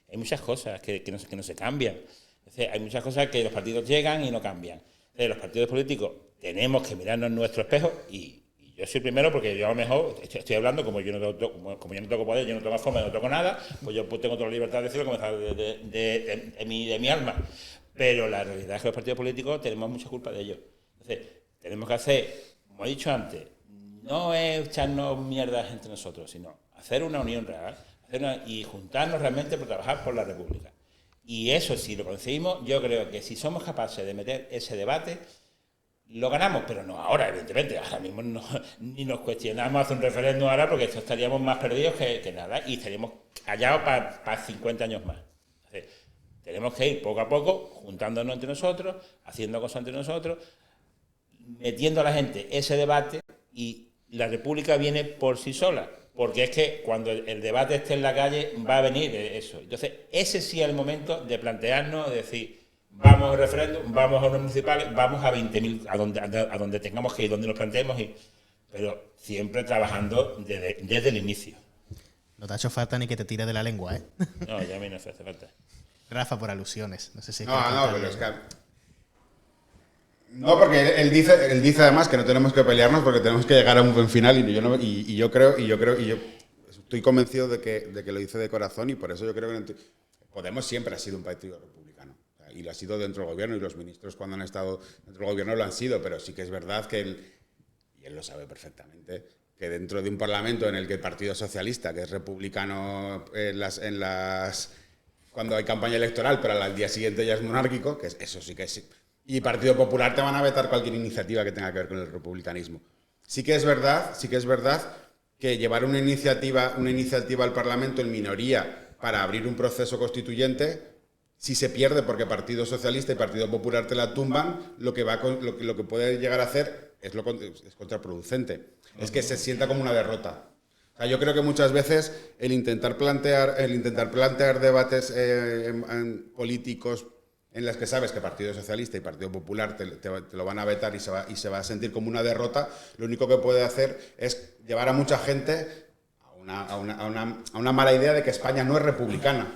Hay muchas cosas que no se cambian. Entonces, hay muchas cosas que los partidos llegan y no cambian. Los partidos políticos tenemos que mirarnos en nuestro espejo y yo soy el primero porque yo a lo mejor estoy hablando, como yo no toco poder, yo no toco forma, no toco nada, pues yo tengo toda la libertad de decirlo como está de mi alma. Pero la realidad es que los partidos políticos tenemos mucha culpa de ello. Entonces, tenemos que hacer, como he dicho antes, no es echarnos mierdas entre nosotros, sino hacer una unión real y juntarnos realmente por trabajar por la República. Y eso, si lo conseguimos, yo creo que si somos capaces de meter ese debate, lo ganamos, pero no ahora, evidentemente. Ahora mismo ni nos cuestionamos hacer un referéndum ahora, porque estaríamos más perdidos que nada y estaríamos callados para 50 años más. Entonces, tenemos que ir poco a poco, juntándonos entre nosotros, haciendo cosas entre nosotros, metiendo a la gente ese debate, y la República viene por sí sola. Porque es que cuando el debate esté en la calle va a venir eso. Entonces, ese sí es el momento de plantearnos, de decir, vamos al referéndum, vamos a unos municipales, vamos a 20.000, a donde tengamos que ir, donde nos planteemos ir. Pero siempre trabajando desde el inicio. No te ha hecho falta ni que te tire de la lengua, ¿eh? No, ya a mí no hace falta. Rafa, por alusiones. No sé si... No, pero es que... No, porque él dice además que no tenemos que pelearnos porque tenemos que llegar a un buen final y yo estoy convencido de que lo dice de corazón y por eso yo creo que Podemos siempre ha sido un partido republicano. O sea, y lo ha sido dentro del gobierno y los ministros cuando han estado dentro del gobierno lo han sido, pero sí que es verdad que y él lo sabe perfectamente, que dentro de un parlamento en el que el Partido Socialista, que es republicano cuando hay campaña electoral, pero al día siguiente ya es monárquico, que eso sí que sí. Y Partido Popular te van a vetar cualquier iniciativa que tenga que ver con el republicanismo. Sí que es verdad que llevar una iniciativa al Parlamento en minoría para abrir un proceso constituyente, si se pierde porque Partido Socialista y Partido Popular te la tumban, lo que puede llegar a hacer es contraproducente. Es que se sienta como una derrota. O sea, yo creo que muchas veces el intentar plantear debates políticos en las que sabes que Partido Socialista y Partido Popular te lo van a vetar y se va a sentir como una derrota, lo único que puede hacer es llevar a mucha gente a una mala idea de que España no es republicana.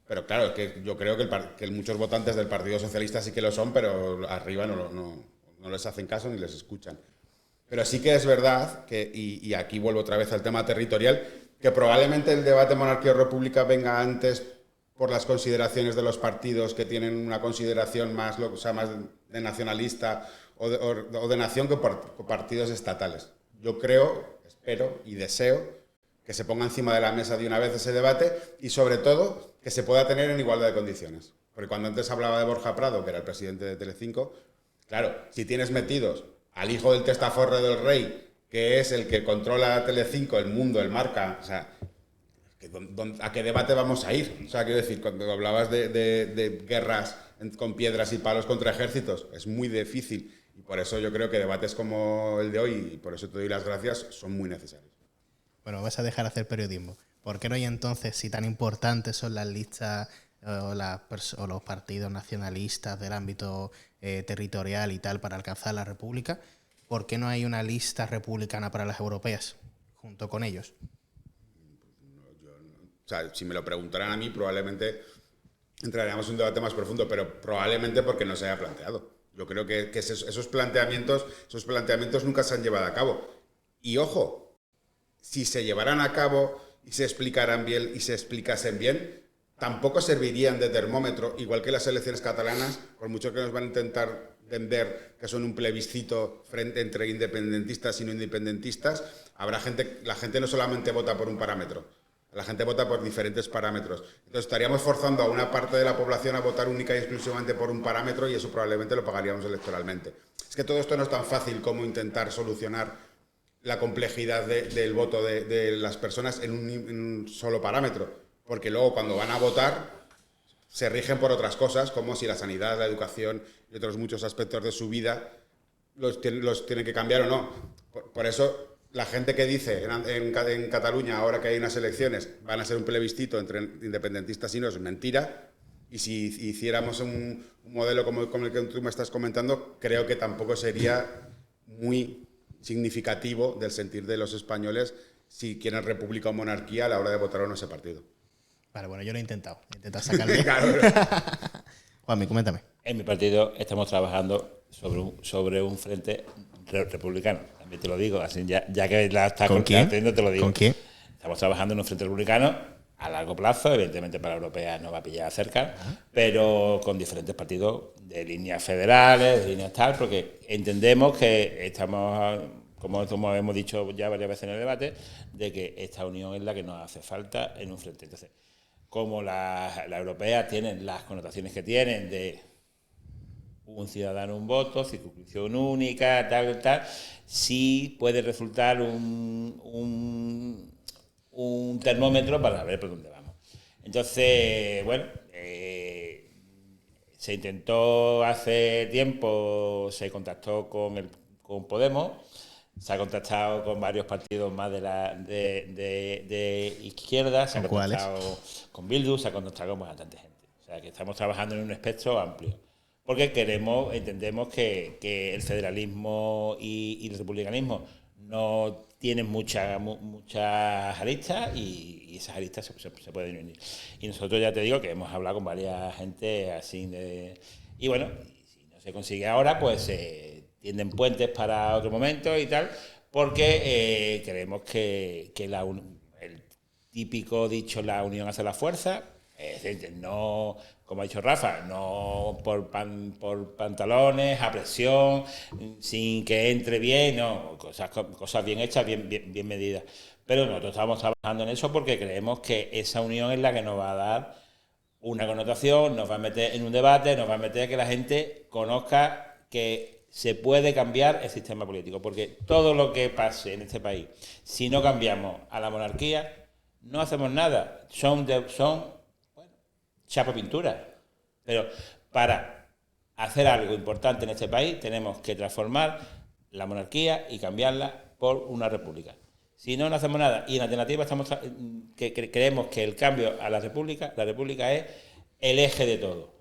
Pero claro, es que yo creo que muchos votantes del Partido Socialista sí que lo son, pero arriba no les hacen caso ni les escuchan. Pero sí que es verdad que, y aquí vuelvo otra vez al tema territorial, que probablemente el debate monarquía o república venga antes por las consideraciones de los partidos que tienen una consideración más de nacionalista o de nación que por partidos estatales. Yo creo, espero y deseo que se ponga encima de la mesa de una vez ese debate y sobre todo que se pueda tener en igualdad de condiciones. Porque cuando antes hablaba de Borja Prado, que era el presidente de Telecinco, claro, si tienes metidos al hijo del testaferro del rey, que es el que controla Telecinco, el mundo, el Marca, o sea, ¿a qué debate vamos a ir? O sea, quiero decir, cuando hablabas de guerras con piedras y palos contra ejércitos, es muy difícil. Y por eso yo creo que debates como el de hoy, y por eso te doy las gracias, son muy necesarios. Bueno, vas a dejar hacer periodismo. ¿Por qué no hay entonces, si tan importantes son las listas o los partidos nacionalistas del ámbito territorial y tal para alcanzar la república, por qué no hay una lista republicana para las europeas junto con ellos? O sea, si me lo preguntaran a mí, probablemente entraríamos en un debate más profundo, pero probablemente porque no se haya planteado. Yo creo que esos planteamientos nunca se han llevado a cabo. Y ojo, si se llevaran a cabo y se explicaran bien y se explicasen bien, tampoco servirían de termómetro, igual que las elecciones catalanas, por mucho que nos van a intentar vender que son un plebiscito entre independentistas y no independentistas, la gente no solamente vota por un parámetro. La gente vota por diferentes parámetros. Entonces estaríamos forzando a una parte de la población a votar única y exclusivamente por un parámetro y eso probablemente lo pagaríamos electoralmente. Es que todo esto no es tan fácil como intentar solucionar la complejidad del voto de las personas en un solo parámetro. Porque luego cuando van a votar se rigen por otras cosas, como si la sanidad, la educación y otros muchos aspectos de su vida los tienen que cambiar o no. Por eso la gente que dice en Cataluña, ahora que hay unas elecciones, van a ser un plebiscito entre independentistas y no, es mentira. Y si hiciéramos un modelo como el que tú me estás comentando, creo que tampoco sería muy significativo del sentir de los españoles si quieren república o monarquía a la hora de votar o no ese partido. Vale, bueno, yo lo he intentado sacarle. Juanmi, coméntame. En mi partido estamos trabajando sobre un frente republicano. También te lo digo, así ya que la estás haciendo, te lo digo. ¿Con quién? Estamos trabajando en un frente republicano a largo plazo, evidentemente para europeas no va a pillar cerca, pero con diferentes partidos de líneas federales, de líneas tal, porque entendemos que estamos, como hemos dicho ya varias veces en el debate, de que esta unión es la que nos hace falta en un frente. Entonces, como las europeas tienen las connotaciones que tienen de un ciudadano, un voto, circunscripción única, tal, sí puede resultar un termómetro para ver por dónde vamos. Entonces, bueno, se intentó hace tiempo, se contactó con Podemos, se ha contactado con varios partidos más de izquierda, se ha contactado con Bildu, se ha contactado con bastante gente. O sea, que estamos trabajando en un espectro amplio. Porque entendemos que el federalismo y el republicanismo no tienen muchas aristas y esas aristas se pueden unir. Y nosotros ya te digo que hemos hablado con varias gente así de... Y bueno, se consigue ahora, pues se tienden puentes para otro momento y tal, porque creemos que el típico dicho, la unión hace la fuerza, es decir, no, como ha dicho Rafa, no por pantalones, a presión, sin que entre bien, no, cosas bien hechas, bien medidas. Pero nosotros estamos trabajando en eso porque creemos que esa unión es la que nos va a dar una connotación, nos va a meter en un debate, nos va a meter a que la gente conozca que se puede cambiar el sistema político, porque todo lo que pase en este país, si no cambiamos a la monarquía, no hacemos nada, son chapa pintura. Pero para hacer algo importante en este país tenemos que transformar la monarquía y cambiarla por una república. Si no, no hacemos nada. Y en alternativa creemos que el cambio a la república es el eje de todo.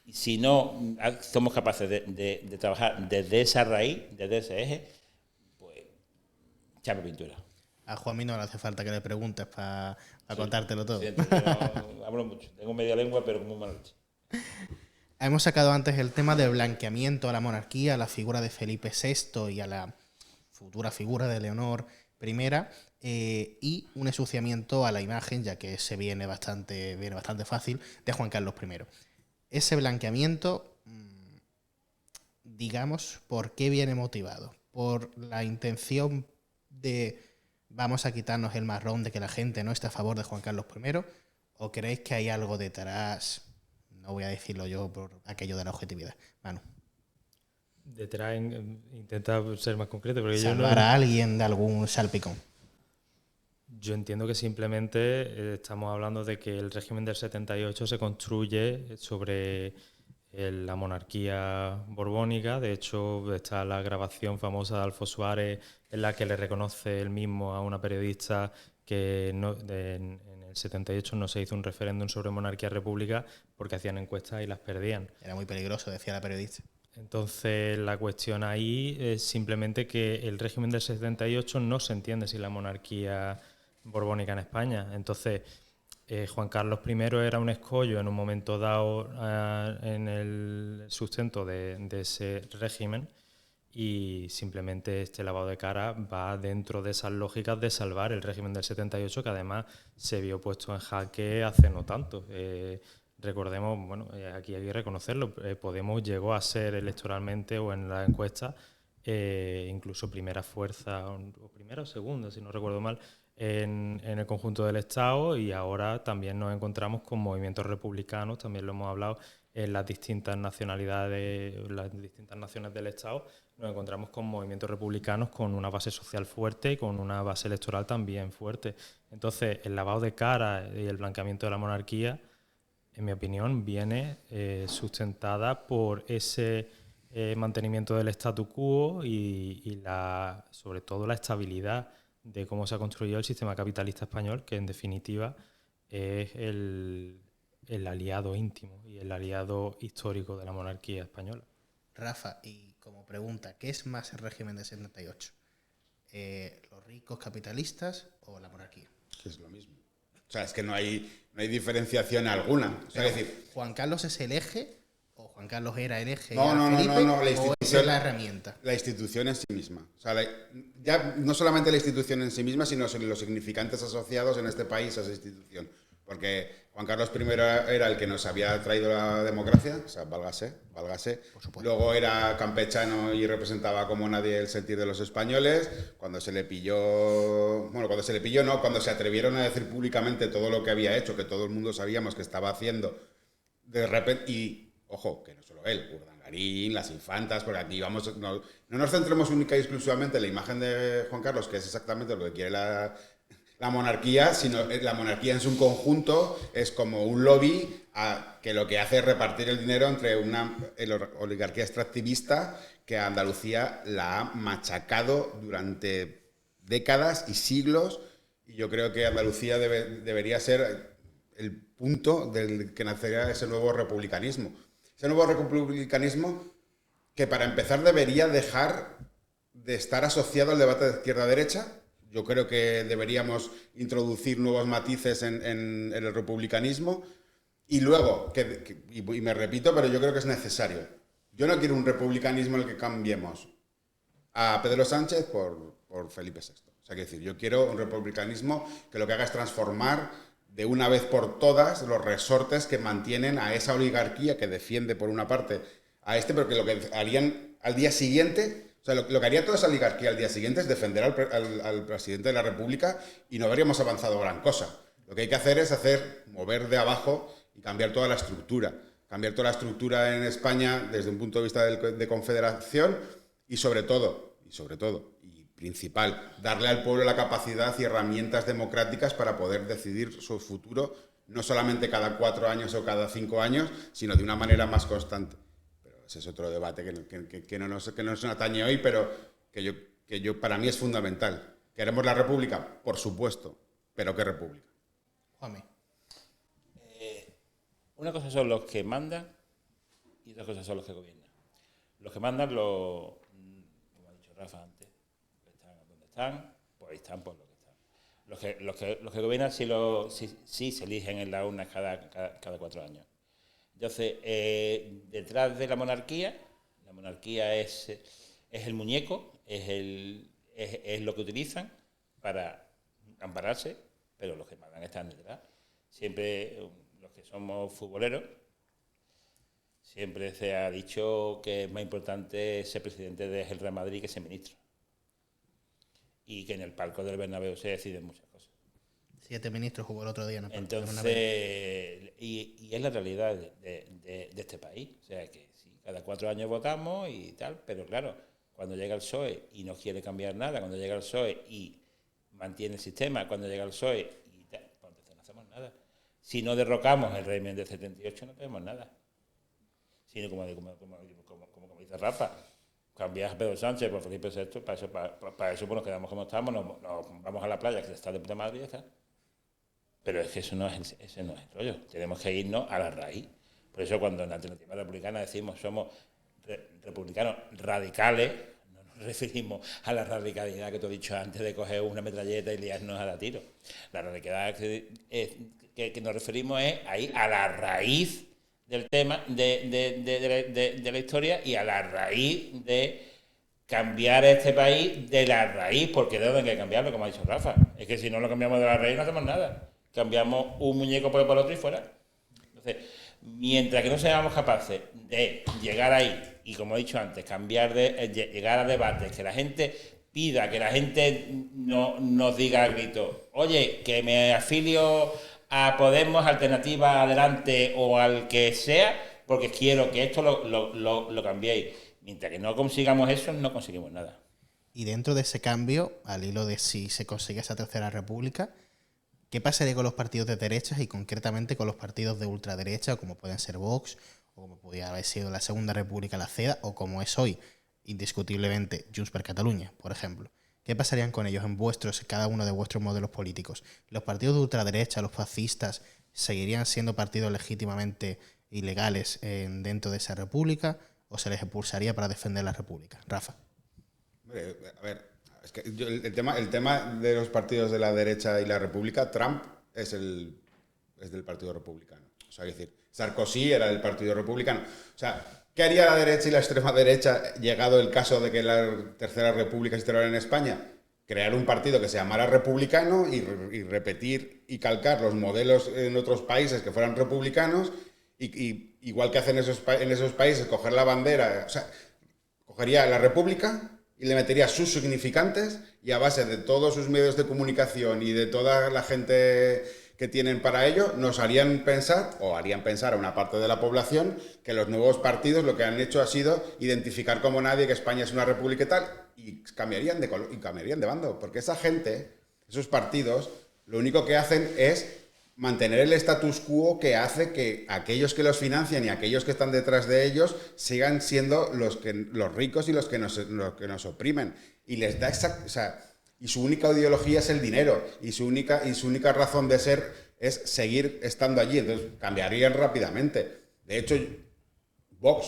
Y si no somos capaces de trabajar desde esa raíz, desde ese eje, pues chapa pintura. A Juanmi no le hace falta que le preguntes para contártelo todo. Sí, yo hablo mucho. Tengo media lengua, pero como mala leche. Hemos sacado antes el tema del blanqueamiento a la monarquía, a la figura de Felipe VI y a la futura figura de Leonor I, y un ensuciamiento a la imagen, ya que se viene bastante fácil, de Juan Carlos I. Ese blanqueamiento, digamos, ¿por qué viene motivado? ¿Por la intención de vamos a quitarnos el marrón de que la gente no está a favor de Juan Carlos I? ¿O creéis que hay algo detrás? No voy a decirlo yo por aquello de la objetividad. Manu. Detrás, intenta ser más concreto. Porque Salvar a alguien de algún salpicón. Yo entiendo que simplemente estamos hablando de que el régimen del 78 se construye sobre la monarquía borbónica. De hecho, está la grabación famosa de Adolfo Suárez en la que le reconoce él mismo a una periodista que en el 78 no se hizo un referéndum sobre monarquía-república porque hacían encuestas y las perdían. Era muy peligroso, decía la periodista. Entonces, la cuestión ahí es simplemente que el régimen del 78 no se entiende sin la monarquía borbónica en España. Entonces, Juan Carlos I era un escollo en un momento dado en el sustento de ese régimen, y simplemente este lavado de cara va dentro de esas lógicas de salvar el régimen del 78, que además se vio puesto en jaque hace no tanto. Recordemos, bueno, aquí hay que reconocerlo, Podemos llegó a ser electoralmente o en la encuesta incluso primera fuerza, o primera o segunda, si no recuerdo mal, en el conjunto del Estado, y ahora también nos encontramos con movimientos republicanos, también lo hemos hablado, en las distintas nacionalidades, las distintas naciones del Estado, nos encontramos con movimientos republicanos con una base social fuerte y con una base electoral también fuerte. Entonces, el lavado de cara y el blanqueamiento de la monarquía, en mi opinión, viene sustentada por ese mantenimiento del statu quo y sobre todo la estabilidad de cómo se ha construido el sistema capitalista español, que en definitiva es el aliado íntimo y el aliado histórico de la monarquía española. Rafa, y como pregunta, ¿qué es más el régimen del 78? ¿Los ricos capitalistas o la monarquía? Que es lo mismo. O sea, es que no hay diferenciación alguna. O sea, es decir, ¿Juan Carlos es el eje? ¿O Juan Carlos era el eje? No, Felipe, la institución, ¿o es la herramienta? La institución en sí misma. O sea, ya no solamente la institución en sí misma, sino los significantes asociados en este país a esa institución. Porque Juan Carlos I era el que nos había traído la democracia, o sea, válgase. Por supuesto. Luego era campechano y representaba como nadie el sentir de los españoles. Cuando se le pilló cuando se atrevieron a decir públicamente todo lo que había hecho, que todo el mundo sabíamos que estaba haciendo, de repente, y ojo, que no solo él, Urdangarín, las infantas, porque aquí no nos centremos única y exclusivamente en la imagen de Juan Carlos, que es exactamente lo que quiere la monarquía, sino la monarquía en su conjunto es como un lobby que lo que hace es repartir el dinero entre una oligarquía extractivista que a Andalucía la ha machacado durante décadas y siglos, y yo creo que Andalucía debería ser el punto del que nacería ese nuevo republicanismo. Ese nuevo republicanismo que, para empezar, debería dejar de estar asociado al debate de izquierda-derecha. Yo creo que deberíamos introducir nuevos matices en el republicanismo. Y luego, y me repito, pero yo creo que es necesario, Yo no quiero un republicanismo en el que cambiemos a Pedro Sánchez por Felipe VI. O sea, quiero decir, yo quiero un republicanismo que lo que haga es transformar de una vez por todas los resortes que mantienen a esa oligarquía que defiende por una parte a pero que lo que harían al día siguiente, o sea, lo que haría toda esa oligarquía al día siguiente es defender al presidente de la República y no habríamos avanzado gran cosa. Lo que hay que hacer es mover de abajo y cambiar toda la estructura. Cambiar toda la estructura en España desde un punto de vista de confederación y sobre todo, y principal, darle al pueblo la capacidad y herramientas democráticas para poder decidir su futuro, no solamente cada 4 años o cada 5 años, sino de una manera más constante. Pero ese es otro debate que no nos atañe hoy, pero que yo para mí es fundamental. ¿Queremos la república? Por supuesto, pero ¿qué república? Juanmi. Una cosa son los que mandan y otra cosa son los que gobiernan. Los que mandan, como ha dicho Rafa antes, están donde están, pues ahí están por lo que están. Los que gobiernan sí se eligen en la urna cada 4 años. Entonces, detrás de la monarquía es el muñeco, es lo que utilizan para ampararse, pero los que mandan están detrás. Siempre, los que somos futboleros, siempre se ha dicho que es más importante ser presidente del Real Madrid que ser ministro. Y que en el palco del Bernabéu se deciden muchas cosas. 7 ministros jugó el otro día, ¿no? Entonces, y es la realidad de este país. O sea, que sí, cada 4 años votamos y tal, pero claro, cuando llega el PSOE y no quiere cambiar nada, cuando llega el PSOE y mantiene el sistema, cuando llega el PSOE y tal, pues entonces no hacemos nada. Si no derrocamos el régimen del 78, no tenemos nada. Sino como dice Rafa, cambias a Pedro Sánchez por Felipe VI, para eso pues nos quedamos como estamos, nos vamos a la playa, que está de puta madre y ya está. Pero es que ese no es el rollo. Tenemos que irnos a la raíz. Por eso cuando en la Alternativa Republicana decimos somos republicanos radicales, no nos referimos a la radicalidad que tú has dicho antes de coger una metralleta y liarnos a dar tiro. La radicalidad que nos referimos es ahí a la raíz del tema de la historia y a la raíz de cambiar este país de la raíz, porque de dónde hay que cambiarlo, como ha dicho Rafa. Es que si no lo cambiamos de la raíz no hacemos nada. Cambiamos un muñeco por el otro y fuera. Entonces, mientras que no seamos capaces de llegar ahí y, como he dicho antes, llegar a debates, que la gente pida, que la gente nos diga a grito, oye, que me afilio a Podemos, Alternativa Adelante o al que sea, porque quiero que esto lo cambiéis. Mientras que no consigamos eso, no conseguimos nada. Y dentro de ese cambio, al hilo de si se consigue esa tercera república, ¿qué pasaría con los partidos de derechas y concretamente con los partidos de ultraderecha, como pueden ser Vox, o como podía haber sido la Segunda República la CEDA, o como es hoy, indiscutiblemente, Junts per Catalunya, por ejemplo? ¿Qué pasarían con ellos en cada uno de vuestros modelos políticos? ¿Los partidos de ultraderecha, los fascistas, seguirían siendo partidos legítimamente ilegales dentro de esa república o se les expulsaría para defender la república? Rafa. A ver, es que el tema de los partidos de la derecha y la república, Trump es del Partido Republicano. O sea, es decir, Sarkozy era del Partido Republicano. O sea, ¿qué haría la derecha y la extrema derecha llegado el caso de que la Tercera República se instaurara en España? Crear un partido que se llamara republicano y repetir y calcar los modelos en otros países que fueran republicanos y igual que hacen en esos países, coger la bandera, o sea, cogería la república y le metería sus significantes y a base de todos sus medios de comunicación y de toda la gente que tienen para ello, nos harían pensar a una parte de la población que los nuevos partidos lo que han hecho ha sido identificar como nadie que España es una república y tal, y cambiarían de bando, porque esa gente, esos partidos, lo único que hacen es mantener el status quo que hace que aquellos que los financian y aquellos que están detrás de ellos sigan siendo los ricos y los que nos oprimen. Y les da y su única ideología es el dinero y su única razón de ser es seguir estando allí. Entonces cambiarían rápidamente. De hecho, Vox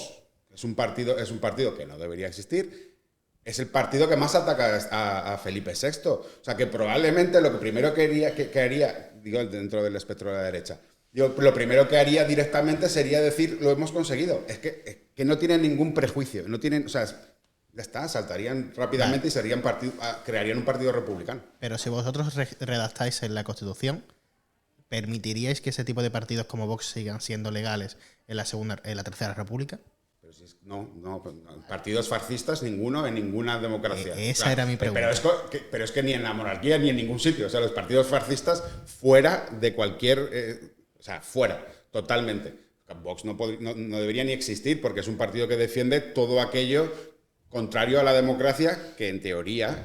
es un partido que no debería existir. Es el partido que más ataca a Felipe VI. O sea, que probablemente lo que primero que haría, digo, dentro del espectro de la derecha, lo primero que haría directamente sería decir, lo hemos conseguido. Es que que no tienen ningún prejuicio, no tienen, o sea, ya está, saltarían rápidamente y serían crearían un partido republicano. Pero si vosotros redactáis en la Constitución, ¿permitiríais que ese tipo de partidos como Vox sigan siendo legales en la Tercera República? Pero no, partidos fascistas ninguno en ninguna democracia. Esa era mi pregunta. Pero es que ni en la monarquía ni en ningún sitio. O sea, los partidos fascistas fuera de cualquier... o sea, fuera, totalmente. Vox no debería ni existir porque es un partido que defiende todo aquello contrario a la democracia, que en teoría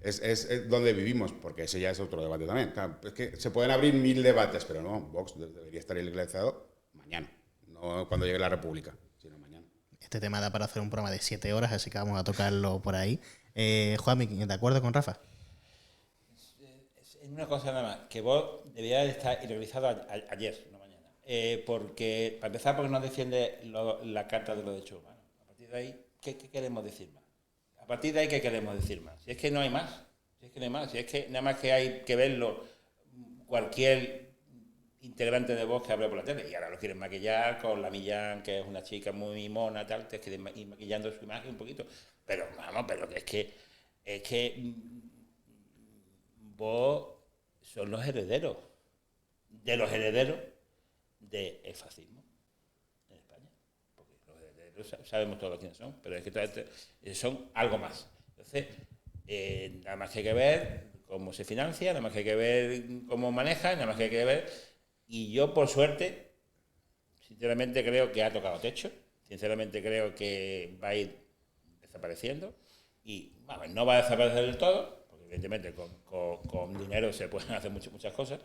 es donde vivimos, porque ese ya es otro debate también. Claro, es que se pueden abrir 1000 debates, pero no, Vox debería estar ilegalizado mañana, no cuando llegue la República, sino mañana. Este tema da para hacer un programa de 7 horas, así que vamos a tocarlo por ahí. Juanmi, ¿de acuerdo con Rafa? Es una cosa nada más, que vos deberías estar ilegalizado ayer, no mañana. Porque, para empezar, porque no defiende la Carta de los Derechos Humanos. A partir de ahí, ¿qué queremos decir más? A partir de ahí, ¿qué queremos decir más? Si es que no hay más. Si es que no hay más. Si es que nada más que hay que verlo cualquier integrante de Vox que habla por la tele. Y ahora lo quieren maquillar con la Millán, que es una chica muy mona, tal, te quieren ir maquillando su imagen un poquito. Pero, vamos, pero es que vos son los herederos del fascismo en España. Porque los herederos sabemos todos quiénes son, pero es que son algo más. Entonces, nada más que hay que ver cómo se financia, nada más que hay que ver cómo maneja, nada más que hay que ver. Y yo, por suerte, sinceramente creo que ha tocado techo, sinceramente creo que va a ir desapareciendo y bueno, no va a desaparecer del todo, porque evidentemente con dinero se pueden hacer muchas cosas,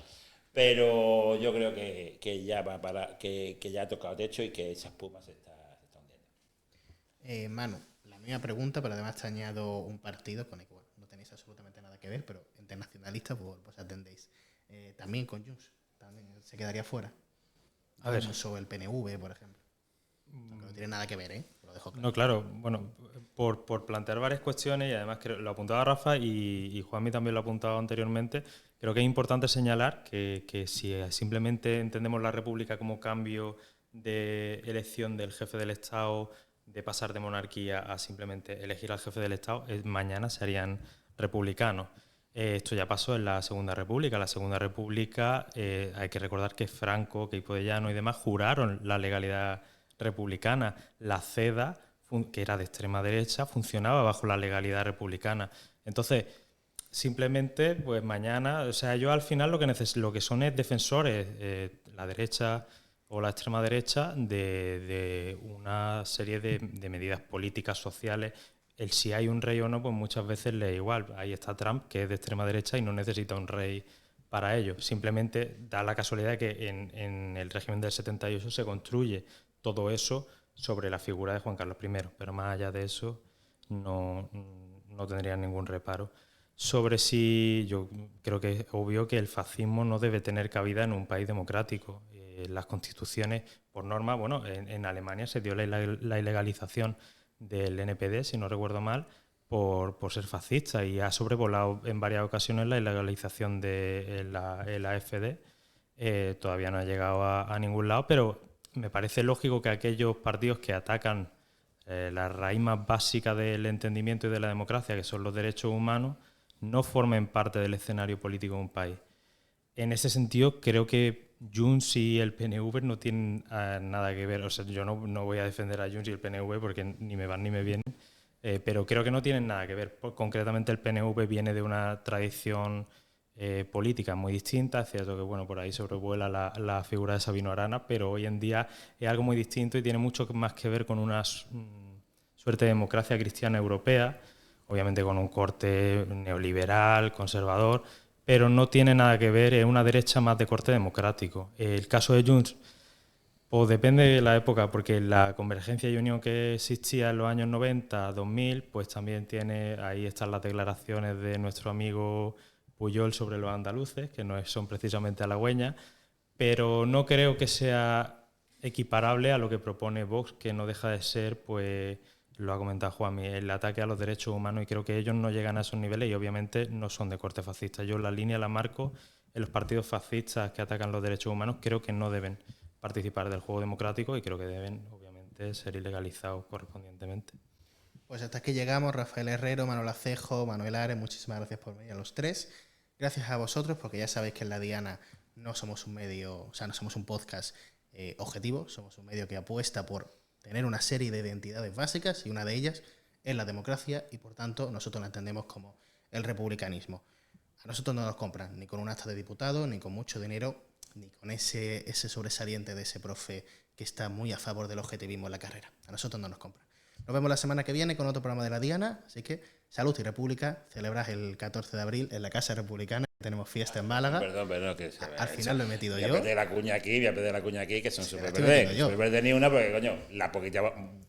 pero yo creo que ya va para que ya ha tocado techo y que esa espuma se está hundiendo. Manu, la misma pregunta, pero además te añado un partido con el que bueno, no tenéis absolutamente nada que ver, pero internacionalistas pues atendéis. También con Junts, también se quedaría fuera. A ver. Sobre el PNV, por ejemplo. Aunque no tiene nada que ver, lo dejo claro. No, claro, bueno, por plantear varias cuestiones y además lo apuntaba Rafa y Juanmi también lo ha apuntado anteriormente, creo que es importante señalar que si simplemente entendemos la República como cambio de elección del jefe del Estado, de pasar de monarquía a simplemente elegir al jefe del Estado, mañana serían republicanos. Esto ya pasó en la Segunda República. La Segunda República, hay que recordar que Franco, Queipo de Llano y demás juraron la legalidad republicana. La CEDA, que era de extrema derecha, funcionaba bajo la legalidad republicana. Entonces, simplemente, pues mañana, o sea, yo al final lo que son es defensores, la derecha o la extrema derecha, de una serie de medidas políticas, sociales. El si hay un rey o no, pues muchas veces le da igual. Ahí está Trump, que es de extrema derecha y no necesita un rey para ello. Simplemente da la casualidad de que en el régimen del 78 se construye todo eso sobre la figura de Juan Carlos I, pero más allá de eso no tendría ningún reparo. Sobre si yo creo que es obvio que el fascismo no debe tener cabida en un país democrático. Las constituciones, por norma, bueno, en Alemania se dio la ilegalización del NPD, si no recuerdo mal, por ser fascista, y ha sobrevolado en varias ocasiones la ilegalización de la AfD. Todavía no ha llegado a ningún lado, pero me parece lógico que aquellos partidos que atacan la raíz más básica del entendimiento y de la democracia, que son los derechos humanos, no formen parte del escenario político de un país. En ese sentido, creo que Junts y el PNV no tienen nada que ver. O sea, yo no voy a defender a Junts y el PNV porque ni me van ni me vienen, pero creo que no tienen nada que ver. Concretamente, el PNV viene de una tradición política muy distinta. Es cierto que bueno, por ahí sobrevuela la figura de Sabino Arana, pero hoy en día es algo muy distinto y tiene mucho más que ver con una suerte de democracia cristiana europea, obviamente con un corte neoliberal, conservador, pero no tiene nada que ver, es una derecha más de corte democrático. El caso de Junts, pues depende de la época, porque la convergencia y unión que existía en los años 90, 2000, pues también ahí están las declaraciones de nuestro amigo Pujol sobre los andaluces, que no son precisamente halagüeñas, pero no creo que sea equiparable a lo que propone Vox, que no deja de ser, pues lo ha comentado Juanmi, el ataque a los derechos humanos, y creo que ellos no llegan a esos niveles y obviamente no son de corte fascista. Yo la línea la marco en los partidos fascistas que atacan los derechos humanos, creo que no deben participar del juego democrático y creo que deben, obviamente, obviamente ser ilegalizados correspondientemente. Pues hasta aquí llegamos. Rafael Herrero, Manuel Acejo, Manuel Ares, muchísimas gracias por venir a los tres. Gracias a vosotros, porque ya sabéis que en La Diana no somos un medio, o sea, no somos un podcast objetivo, somos un medio que apuesta por tener una serie de identidades básicas y una de ellas es la democracia y por tanto nosotros la entendemos como el republicanismo. A nosotros no nos compran ni con un acta de diputado, ni con mucho dinero, ni con ese sobresaliente de ese profe que está muy a favor del objetivismo en la carrera. A nosotros no nos compran. Nos vemos la semana que viene con otro programa de La Diana, así que salud y república. Celebrad el 14 de abril en la Casa Republicana. Tenemos fiesta en Málaga. Perdón, que al final lo he metido voy yo. Voy a perder la cuña aquí, que son Sí, súper la estoy metiendo yo. Súper verde ni una, porque coño, la poquita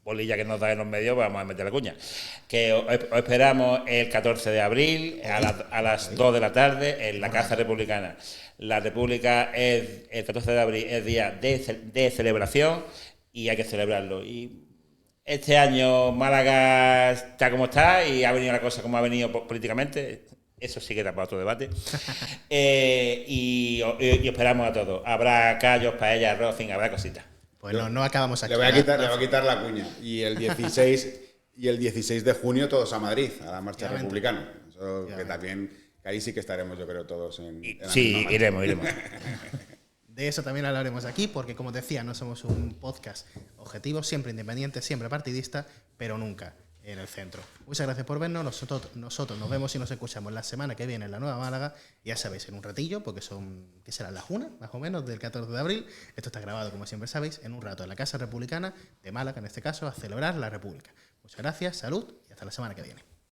bolilla que nos da en los medios, vamos a meter la cuña. Que os esperamos el 14 de abril a las 2 de la tarde en la Casa Republicana. La República el 14 de abril es día de celebración y hay que celebrarlo. Y este año Málaga está como está y ha venido la cosa como ha venido políticamente. Eso sí que da para otro debate. Y esperamos a todos. Habrá callos, paella, arroz, en fin, habrá cositas. Pues no acabamos aquí. Le voy a quitar la cuña. Y el 16 de junio todos a Madrid, a la marcha republicana. Eso que también, que ahí sí que estaremos, yo creo, todos en la Sí, misma marcha. iremos. De eso también hablaremos aquí, porque como decía, no somos un podcast objetivo, siempre independiente, siempre partidista, pero nunca en el centro. Muchas gracias por vernos. Nosotros nos vemos y nos escuchamos la semana que viene en la Nueva Málaga. Ya sabéis, en un ratillo, porque que serán las 1, más o menos, del 14 de abril. Esto está grabado, como siempre sabéis, en un rato en la Casa Republicana de Málaga, en este caso, a celebrar la República. Muchas gracias, salud y hasta la semana que viene.